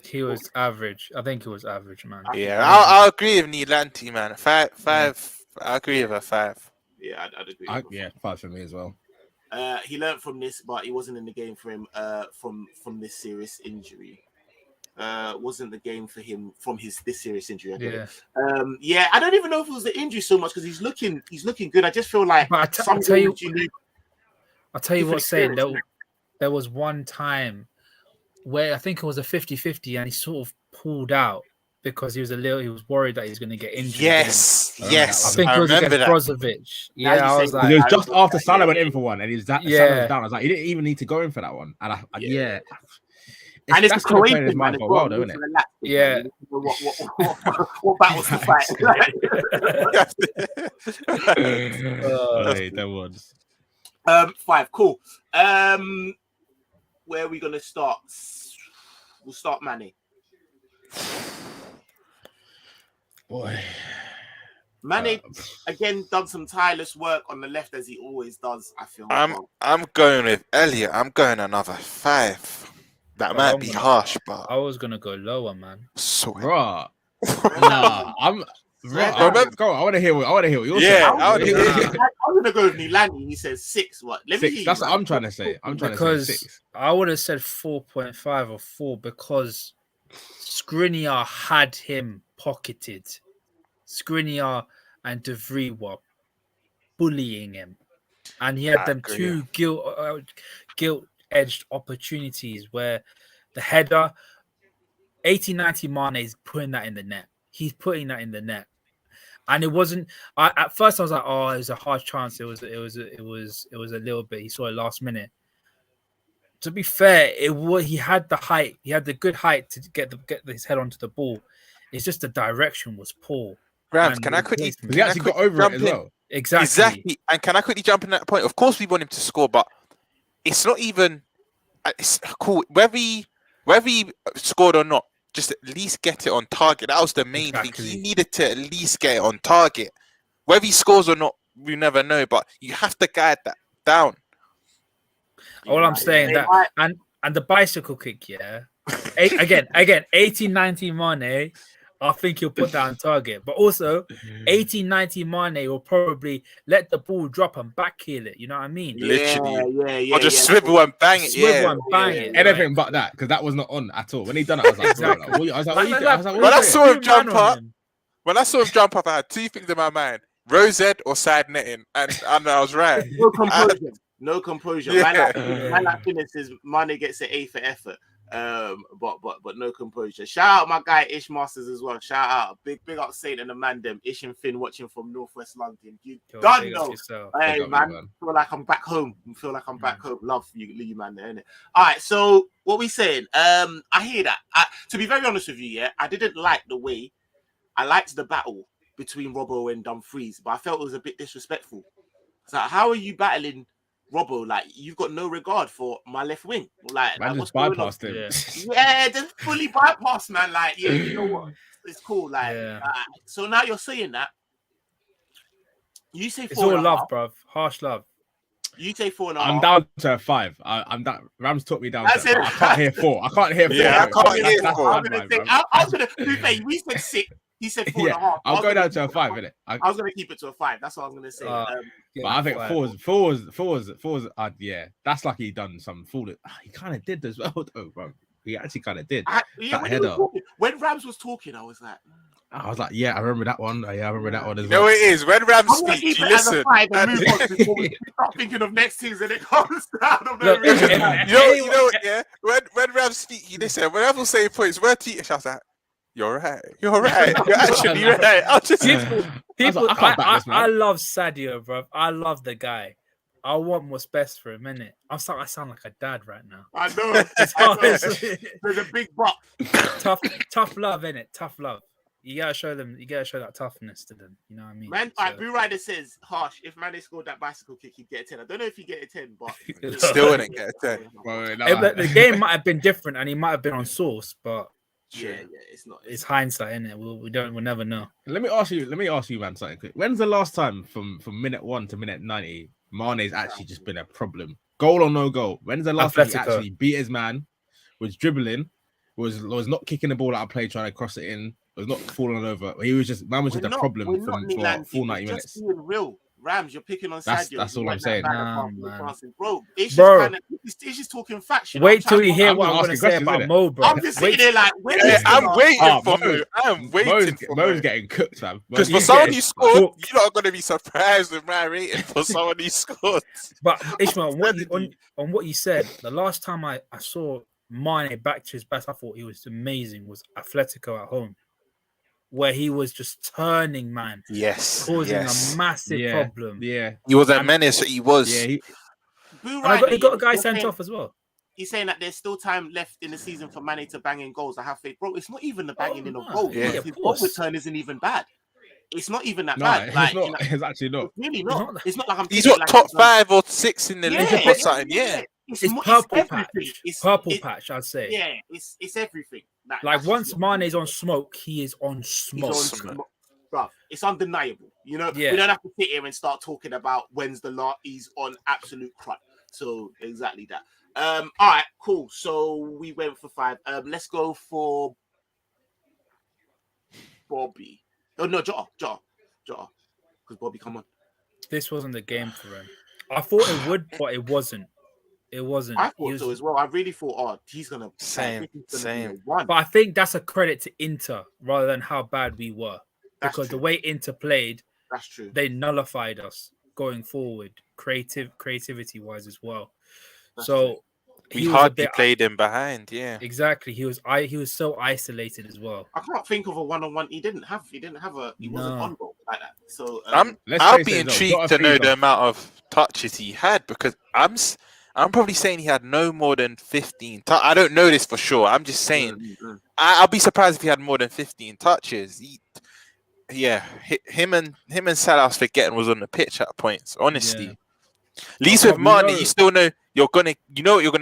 He was average. I think he was average, man. Yeah, I'll agree with Nilanti, man. 5. I agree with a 5. Yeah, I'd agree. 5 for me as well. He learned from this, but he wasn't in the game for him from this serious injury. Wasn't the game for him from this serious injury. Yeah, I don't even know if it was the injury so much because he's looking good. I just feel like I'll tell you what's saying. There was one time where I think it was a 50-50 and he sort of pulled out because he was worried that he's going to get injured. Yes. I think it was against Brozovic. Yeah, I was like, it was just after Salah went in for one, and Salah was down. I was like, he didn't even need to go in for that one. And And it's Croatian man for a while, though, isn't it? Yeah. What battles to fight? That was 5. Cool. Where are we gonna start? We'll start Manny. Boy. Manny again done some tireless work on the left as he always does. I feel. I'm going with Elliot. I'm going another 5. That might be harsh, but I was gonna go lower, man. Sweet. Bro. Nah, I want to hear what you're saying. I'm gonna go with Milan. He says 6. What? Let me 6. That's what I'm trying to say. I'm trying to say 6. I would have said 4.5 or 4 because Skriniar had him pocketed. Skriniar and De Vries were bullying him, and he had them two guilt-edged opportunities where the header, 80-90 Mane is putting that in the net. He's putting that in the net, and it wasn't. At first, I was like, "Oh, it was a hard chance." It was a little bit. He saw it last minute. To be fair, he had the height. He had the good height to get his head onto the ball. It's just the direction was poor. Rams, can I quickly? He actually got over it as well. Exactly. And can I quickly jump in that point? Of course, we want him to score, but it's not even. It's cool whether he scored or not. Just at least get it on target. That was the main thing. He needed to at least get it on target. Whether he scores or not, we never know. But you have to guide that down. All I'm saying and the bicycle kick, again, 80-90 Mane. I think he'll put that on target. But also, 80-90 Mane will probably let the ball drop and backheel it. You know what I mean? Literally. Or just swivel and bang it. Anything but that, because that was not on at all. When he done it, I was like, exactly. When I saw him jump up, I had 2 things in my mind. Rosette or side netting. And I was right. No composure. Man like finishes, Mane gets an A for effort. But no composure. Shout out my guy Ish Masters as well. Shout out, big up Saint and the man them. Ish and Finn watching from Northwest London. You done know. Hey man, feel like I'm back home. Love you man there, innit? All right, so what we saying? I hear that. To be very honest with you, I didn't like the way. I liked the battle between Robbo and Dumfries, but I felt it was a bit disrespectful. So how are you battling Robbo? Like, you've got no regard for my left wing. Like, just bypassed him. Yeah, just fully bypassed, man. Like, you know what? It's cool. Like, so now you're saying that. You say 4. It's all love, bruv. Harsh love. You say 4.5. I'm down to a 5. I'm down. Rams took me down. I can't hear 4. I can't hear 4. Yeah, I can't hear 4. I was gonna say, we said 6. He said 4.5. I'll go down to a 5, innit? I was gonna keep it to a 5. That's what I was gonna say. But I think 4's yeah. That's like he done some fool. He kind of did as well, though, bro. He actually kind of did. When Rams was talking, I was like, yeah, I remember that one. I remember that one as well. No, it is. When Rams speak, you listen. And move on before we start thinking of next things and it comes down. You know what, yeah? When Rams speak, you listen. When Rams say points, where T-shirt, I was like, You're right. You're actually right. I love Sadio, bro. I love the guy. I want what's best for him, innit? I sound like a dad right now. I know. There's a big buck. Tough love, innit? Tough love. You gotta show them. You gotta show that toughness to them. You know what I mean? Man, Blue Rider says, "Harsh. If Mane scored that bicycle kick, he'd get a 10." I don't know if he get a 10, but still wouldn't get a 10. The game might have been different, and he might have been on source, but yeah, it's not. It's hindsight, innit? We'll never know. Let me ask you, man, something quick. When's the last time from minute 1 to minute 90, Mane's actually just been a problem? Goal or no goal? When's the last time he actually beat his man? Was dribbling? Was not kicking the ball out of play, trying to cross it in? Was not falling over. He was just a problem for full 90 minutes. Being real. Rams, you're picking on That's- Sadio. that's You all want I'm that saying. bag Nah, of man. passing. Bro, it's Bro. just kind of, it's just talking facts. You know? Wait till you hear I'm what just I'm gonna asking say questions, about innit? Mo, bro. I'm just sitting there like, when Yeah, is the I'm last- waiting for Mo. Mo. I'm waiting for Mo's Mo. getting cooked, man. Because for He's someone getting who scored, cooked. you're not going to be surprised with my rating for someone who scored. But Ishmael, Certainly. on what you said, the last time I saw Mane back to his best, I thought he was amazing. Was Atletico at home, where he was just turning, man, Yes, causing yes. a massive Yeah, problem. yeah, He was a And- menace. He was. yeah. Boo And I got, he got a guy you're sent saying- off as well. He's saying that there's still time left in the season for Mane to bang in goals. I have faith, bro. It's not even the banging in of no. goals. Yeah, His of goal course. return isn't even bad. It's not even that No, bad. it's Like, not. you know, It's actually not. it's really not- not. It's not like I'm. He's thinking what, like top he's 5 or 6 in the Yeah, league or something. Yeah. It's mo- purple everything. patch. It's Purple it's- patch, I'd say. Yeah, it's everything. Like That's once just what- Mane's on smoke, he is on he's smoke. on Smoke. smoke. Bruv, it's undeniable. You know, Yeah. we don't have to sit here and start talking about when's the last. He's on absolute crap. So exactly that. All right, cool. So we went for 5. Let's go for Bobby. Oh no, Jota. Because Bobby, come on. This wasn't the game for him. I thought it would, but it wasn't. It wasn't. I He thought was- so as well. I really thought, oh, he's gonna Same, he's gonna same. be a 1. But I think that's a credit to Inter rather than how bad we were. That's Because true. the way Inter played, That's true. they nullified us going forward, creativity wise as well. That's So We he was a hardly bit played him behind. Yeah. exactly. He was so isolated as well. I can't think of a 1-on-1. He wasn't No. on goal like that. So Let's I'll face be it, though, intrigued Jota to know frees the up. amount of touches he had because I'm probably saying he had no more than 15. I don't know this for sure. I'm just saying I'll be surprised if he had more than 15 touches. Him and Salah's forgetting was on the pitch at points. Honestly, Yeah. at least But with we Mane, know- you still know you're gonna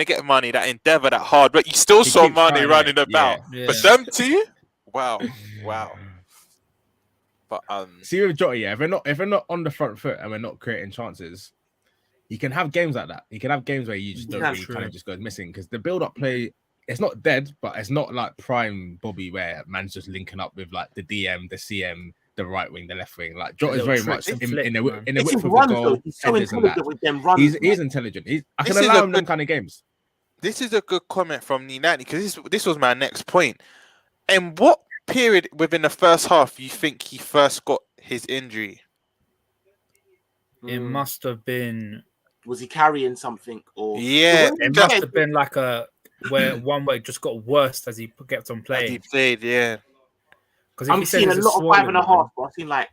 get Mane, that endeavor, that hard. But you still He saw keeps Mane trying, running innit? about. Yeah. But them two, wow. But See with Jota, yeah, if we're not on the front foot and we're not creating chances, you can have games like that. You can have games where you just don't That's really true. kind of just goes missing because the build-up play, it's not dead, but it's not like prime Bobby where man's just linking up with like the DM, the CM, the right wing, the left wing. Like Jota's little very tricks much and in flicks, the man. in the it's width his of the runs, goal, though. He's so headers and that. intelligent with them runs. He's man. intelligent. I This can is allow a him them good- kind of games. this is a good comment from Ninani because this was my next point. And what period within the first half you think he first got his injury? It must have been. Was he carrying something or Yeah, It must have been like where it just got worse as he kept on He playing. played, yeah. Because I'm seeing a lot of 5.5. I've seen like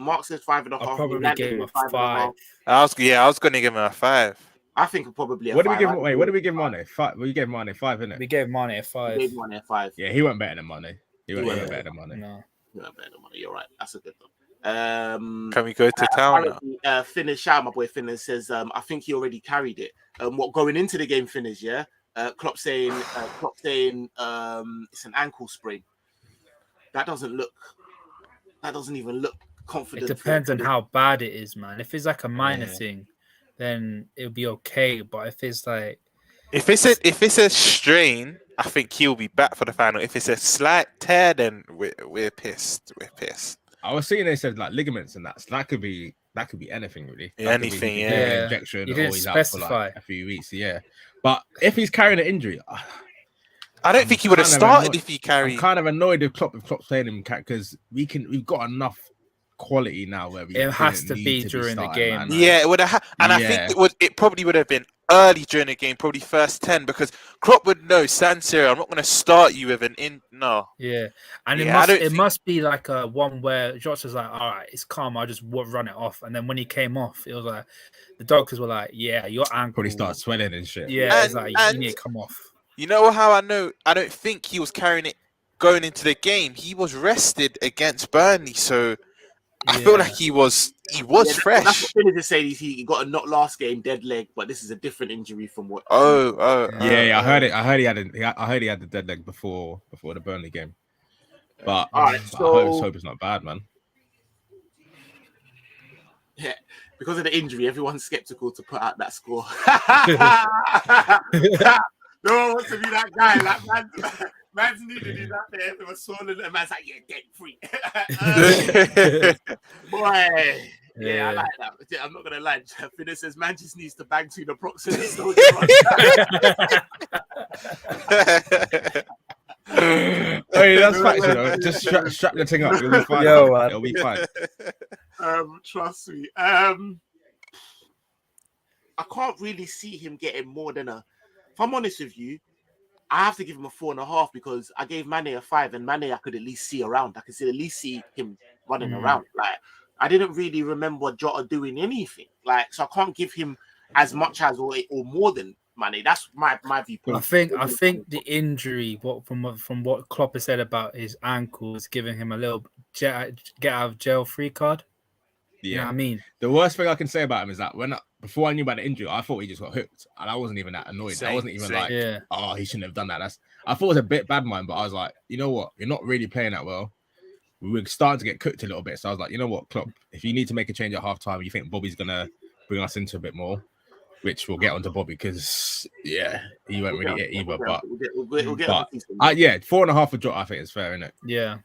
Mark says 5.5. I'll probably Milan give him says a 5. I was gonna give him a 5. I think probably a What did we 5. give him? Wait, what did we give Mane? 5. We gave Mane 5, innit? We gave Mane a I 5. gave Mane a 5. Yeah, he went better than Mane. He went went better than Mane. No. You know, better than Mane. You're right. That's a good one. Can we go to town now? Apparently, Finnish, shout out my boy Finnish says, I think he already carried it. What going into the game, Finnish, yeah? Klopp saying it's an ankle sprain. That doesn't even look confident. It depends on how bad it is, man. If it's like a minor thing, then it'll be okay. But if it's like If it's a strain, I think he'll be back for the final. If it's a slight tear, then we're pissed. We're pissed. I was seeing they said like ligaments and that. So that could be anything really. Yeah, That could be anything, he could get an yeah. injection You or didn't he's out for specify. like a few weeks. Yeah, but if he's carrying an injury, I don't think he would have kind of started annoyed- if he carried. I'm kind of annoyed with Klopp's playing him because we've got enough quality now where It has didn't to need be be during the starting, game, man. man. Yeah, it would have, and I Yeah. think it probably would have been early during the game, probably first 10, because Klopp would know, San Siro, I'm not going to start you with no. yeah, and Yeah, I don't it think- must be like a one where Josh was like, all right, it's calm, I'll just run it off. And then when he came off, it was like the doctors were like, yeah, your ankle Probably start sweating and shit. Yeah, it's And- like and- you need to come off. You know how I know? I don't think he was carrying it going into the game. He was rested against Burnley, so I feel Yeah. like he was Yeah, that's fresh. what Finnish is saying. He got a not last game dead leg, but this is a different injury from what. Yeah, I heard it. I heard he had the dead leg before the Burnley game. But All right, I so hope it's not bad, man. yeah, because of the injury, everyone's skeptical to put out that score. No one wants to be that guy. Like man's needed to do that there. Everyone's swollen, and man's like, yeah, dead free. Boy, Yeah, I like that. Yeah, I'm not gonna lie. Finna says man just needs to bang to the proximate. Hey, that's facts, you know. Just strap the thing up. You'll be fine. Yo, man. It'll be fine. Trust me. I can't really see him getting more than a. If I'm honest with you, I have to give him a 4.5 because I gave Mane a 5, and Mane I could at least see around. I could at least see him running around. Like I didn't really remember Jota doing anything. Like so, I can't give him as much as or more than Mane. That's my viewpoint. I think the injury, from what Klopp has said about his ankle, is giving him a little get out of jail free card. Yeah, you know what I mean. The worst thing I can say about him is that before I knew about the injury, I thought he just got hooked, and I wasn't even that annoyed. I wasn't even like, oh, he shouldn't have done that. I thought it was a bit bad, man, but I was like, you know what, you're not really playing that well. We were starting to get cooked a little bit, so I was like, you know what, Klopp, if you need to make a change at halftime, you think Bobby's gonna bring us into a bit more, which we'll get onto Bobby because he won't really hit either. But 4.5 for Jota, I think is fair, isn't it? Yeah,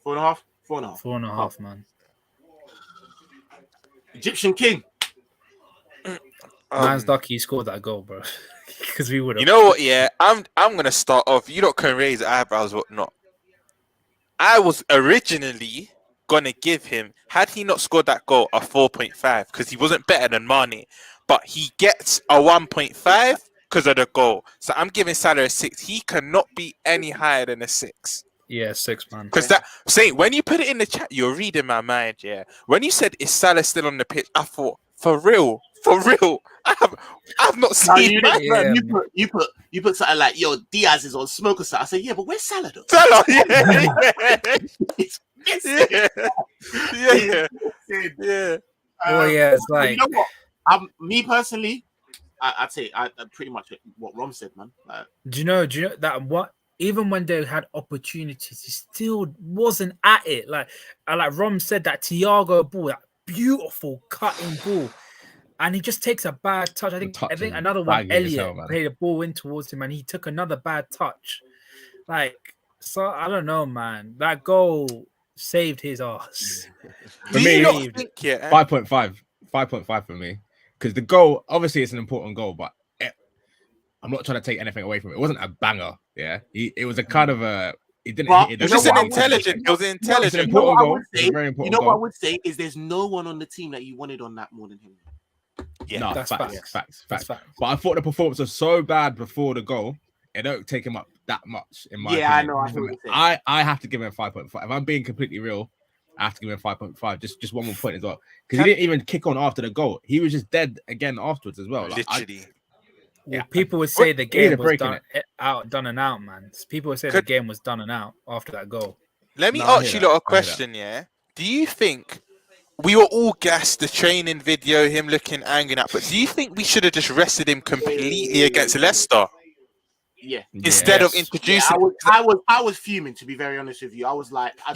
4.5, 4.5, man. Egyptian King. Man's lucky he scored that goal, bro. Because we would have. You know what? Yeah, I'm gonna start off. You don't can raise eyebrows, whatnot. I was originally gonna give him, had he not scored that goal, a 4.5 because he wasn't better than Mane, but he gets a 1.5 because of the goal. So I'm giving Salah a 6. He cannot be any higher than a 6. Yeah, 6, man. Because when you put it in the chat, you're reading my mind. Yeah, when you said is Salah still on the pitch, I thought for real. I've not seen. You put something like, yo, Diaz is on smoke or something. I said, yeah, but where's Salah though? Salah, yeah. Oh yeah, it's like, you know what? Me personally, I'd say I pretty much what Rom said, man. Do you know that what? Even when they had opportunities, he still wasn't at it. Like Rom said, that Thiago ball, that beautiful cutting ball. And he just takes a bad touch. I think another one, Elliot, played a ball in towards him, and he took another bad touch. So I don't know, man. That goal saved his ass. For me, 5.5 for me, because the goal, obviously, it's an important goal, but I'm not trying to take anything away from it. It wasn't a banger. Yeah, it was a kind of a. It didn't. It was just an intelligent. It was an intelligent. It's an important goal. It's a very important goal. What I would say is there's no one on the team that you wanted on that more than him. Yeah, no, that's facts. But I thought the performance was so bad before the goal, it don't take him up that much in my opinion. I know. I have to give him 5.5. If I'm being completely real, I have to give him 5.5. Just one more point as well, because he didn't even kick on after the goal. He was just dead again afterwards as well. Literally. People would say the game was done and out, man. People would say the game was done and out after that goal. Let me ask you a question. Yeah, do you think? We were all gassed, the training video, him looking angry at, but do you think we should have just rested him completely against Leicester? Yeah. Instead of introducing, I was fuming, to be very honest with you. I was like, I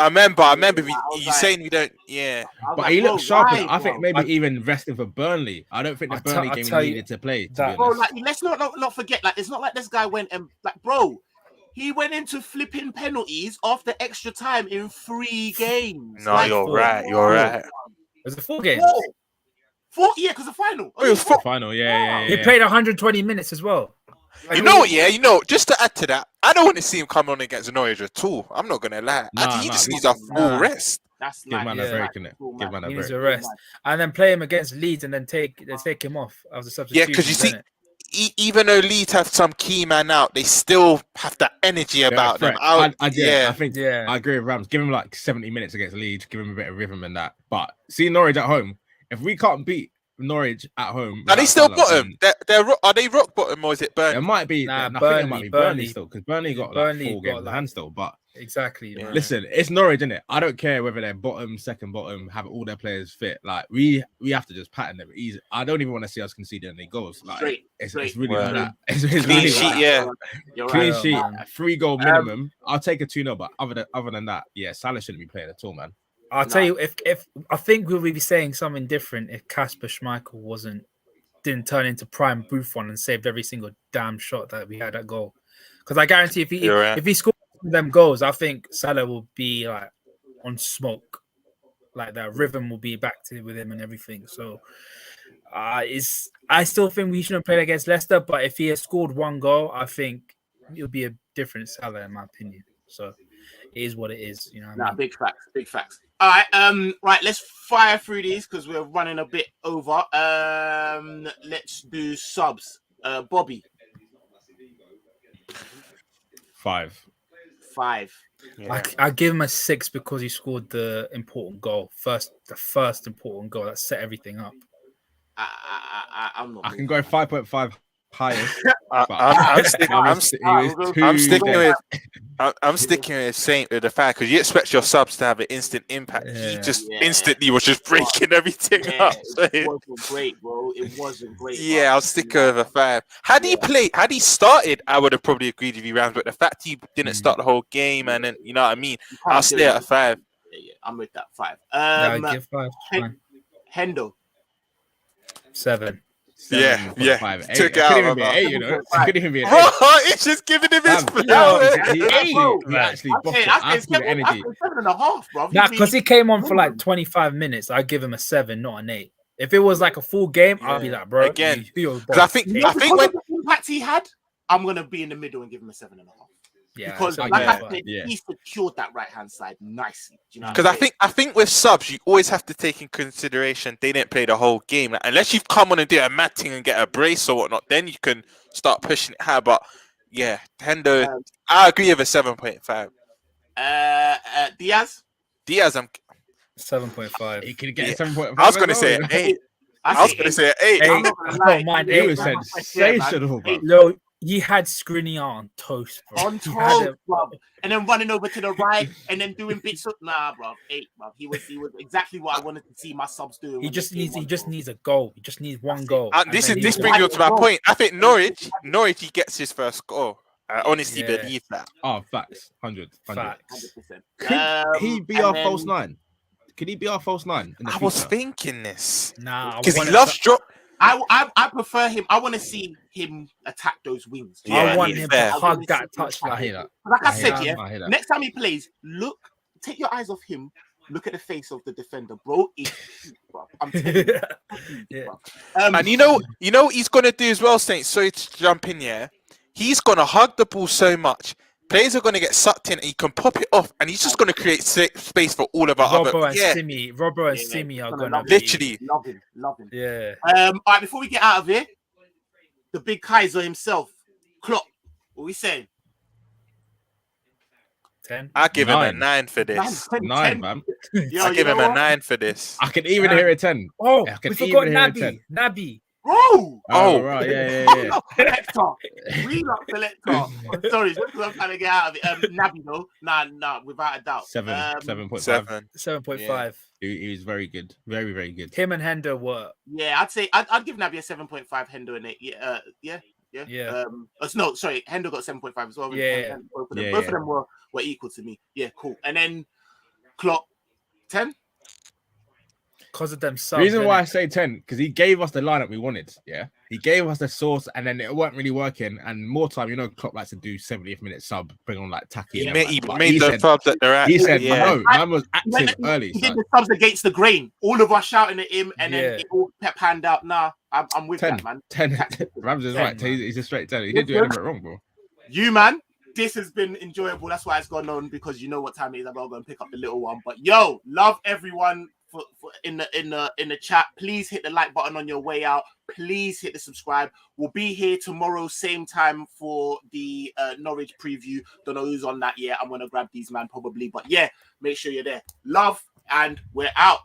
remember you saying we don't. Yeah, but he looked sharp. I think maybe even resting for Burnley. I don't think the Burnley game he needed to play. Bro, let's not forget. It's not like this guy went and bro. He went into flipping penalties after extra time in 3 games. No, you're right. You're right. Was it 4 games? 4, yeah, because the final. It was final, yeah. He played 120 minutes as well. You know what? Yeah, just to add to that, I don't want to see him come on against Norwich at all. I'm not gonna lie. He just needs a full rest. That's give man a break, innit? Give man a break. He needs a rest, and then play him against Leeds, and then take him off as a substitute. Yeah, because you see. Even though Leeds have some key man out, they still have that energy about them. I agree with Rams. Give him like 70 minutes against Leeds. Give him a bit of rhythm and that. But see Norwich at home. If we can't beat Norwich at home, are they still bottom? Are they rock bottom or is it Burnley? It might be. I think it might be Burnley still, because Burnley got 4 games in hand still. But exactly. Yeah. Listen, it's Norwich, isn't it? I don't care whether they're bottom, second bottom, have all their players fit. Like we have to just pattern them easy. I don't even want to see us conceding any goals. Like it's really like that. It's clean really sheet, like yeah. Clean sheet, 3-goal minimum. I'll take a 2-0, but other than that, yeah, Salah shouldn't be playing at all, man. I'll tell you, if I think we'll be saying something different if Kasper Schmeichel didn't turn into prime Buffon and saved every single damn shot that we had at goal. Because I guarantee if he scored them goals, I think Salah will be like on smoke. like that rhythm will be back to with him and everything. So, I still think we shouldn't play against Leicester, but if he had scored one goal, I think it would be a different Salah in my opinion. So, it is what it is. You know what I mean? Big facts, big facts. All right, right, let's fire through these because we're running a bit over. Let's do subs. Bobby. 5. 5. Yeah. I give him a 6 because he scored the important goal. The first important goal that set everything up. I'm not. I can go 5.5 highest. I'm sticking with saying the fact because you expect your subs to have an instant impact. He just instantly was just breaking everything up. So. It wasn't great, bro. It wasn't great. Yeah, I'll stick with a 5. Had he started, I would have probably agreed with you, Rams. But the fact he didn't start the whole game, and then you know what I mean, I'll stay at a 5. Yeah, I'm with that 5. I give 5. Hendo. 7. 7.5. Took It couldn't even be 8, you know. It couldn't even be an 8. It's just giving him his flowers. He I actually bossed it. say I feel the energy. 7.5, bro. Nah, because he came on for like 25 minutes. I give him a 7, not an 8. If it was like a full game, I'll be like, bro. Again, because I think when the impact he had, I'm gonna be in the middle and give him a 7.5. Yeah, because like I said, he secured that right hand side nicely. Because I think with subs, you always have to take in consideration they didn't play the whole game. Like, unless you've come on and do a mad thing and get a brace or whatnot, then you can start pushing it high. But yeah, Hendo, I agree with a 7.5. Diaz, I'm 7.5. He could get a 7.5. I was going to say an 8. I was going to say an 8. I don't mind 8. He was sensational, bro. No, he had Skriniar on toast, bro. On toast, bro. And then running over to the right and then doing bits of bro. 8, bro. He was exactly what I wanted to see my subs doing. He just needs a goal. He just needs one goal. This brings me to my point. I think Norwich he gets his first goal. I honestly believe that. Oh, facts. 100%. 100%. Could he be our false 9? Could he be our false 9? I was thinking this. Nah, because he loves drop. I prefer him. I want to see him attack those wings. I want him to hug that touchline. I hear that. Like I said, next time he plays, take your eyes off him. Look at the face of the defender, bro. I'm telling you. And you know what he's gonna do as well, Saints. Sorry to jump in here. He's gonna hug the ball so much. Players are going to get sucked in and he can pop it off and he's just going to create space for all of our Robbo and Simi are going to literally love him. Yeah. All right, before we get out of here, the big Kaiser himself, Klopp, what are we saying? 10. I give him a 9 for this. 9, man. I give him a 9 for this. I can even hear a 10. Oh, we forgot Naby. Bro! Right, yeah. Selector. I'm sorry, just because I'm trying to get out of it. Naby, though. Nah, without a doubt. 7.5. 7.5. He was very good. Very, very good. Him and Hendo were. Yeah, I'd say I'd give Naby a 7.5. Hendo and 8. Yeah. No, sorry. Hendo got 7.5 as well. Yeah. Both of them were equal to me. Yeah, cool. And then Klopp, 10. Because of them subs. The reason why I say 10, because he gave us the lineup we wanted. Yeah, he gave us the source, and then it weren't really working. And more time, Klopp likes to do 70th minute sub, bring on like Taki. He made the subs that they're at. He said, no, man was active early. He did the subs against the grain. All of us shouting at him, and then it all kept hand out. Nah, I'm with 10, that, man. 10. Rams is right. He's a straight 10. He didn't do anything wrong, bro. You, man. This has been enjoyable. That's why it's gone on, because you know what time it is. I'm going to pick up the little one. But love everyone in the chat. Please hit the like button on your way out. Please hit the subscribe. We'll be here tomorrow, same time, for the Norwich preview. Don't know who's on that yet. I'm going to grab these, man, probably. But yeah, make sure you're there. Love, and we're out.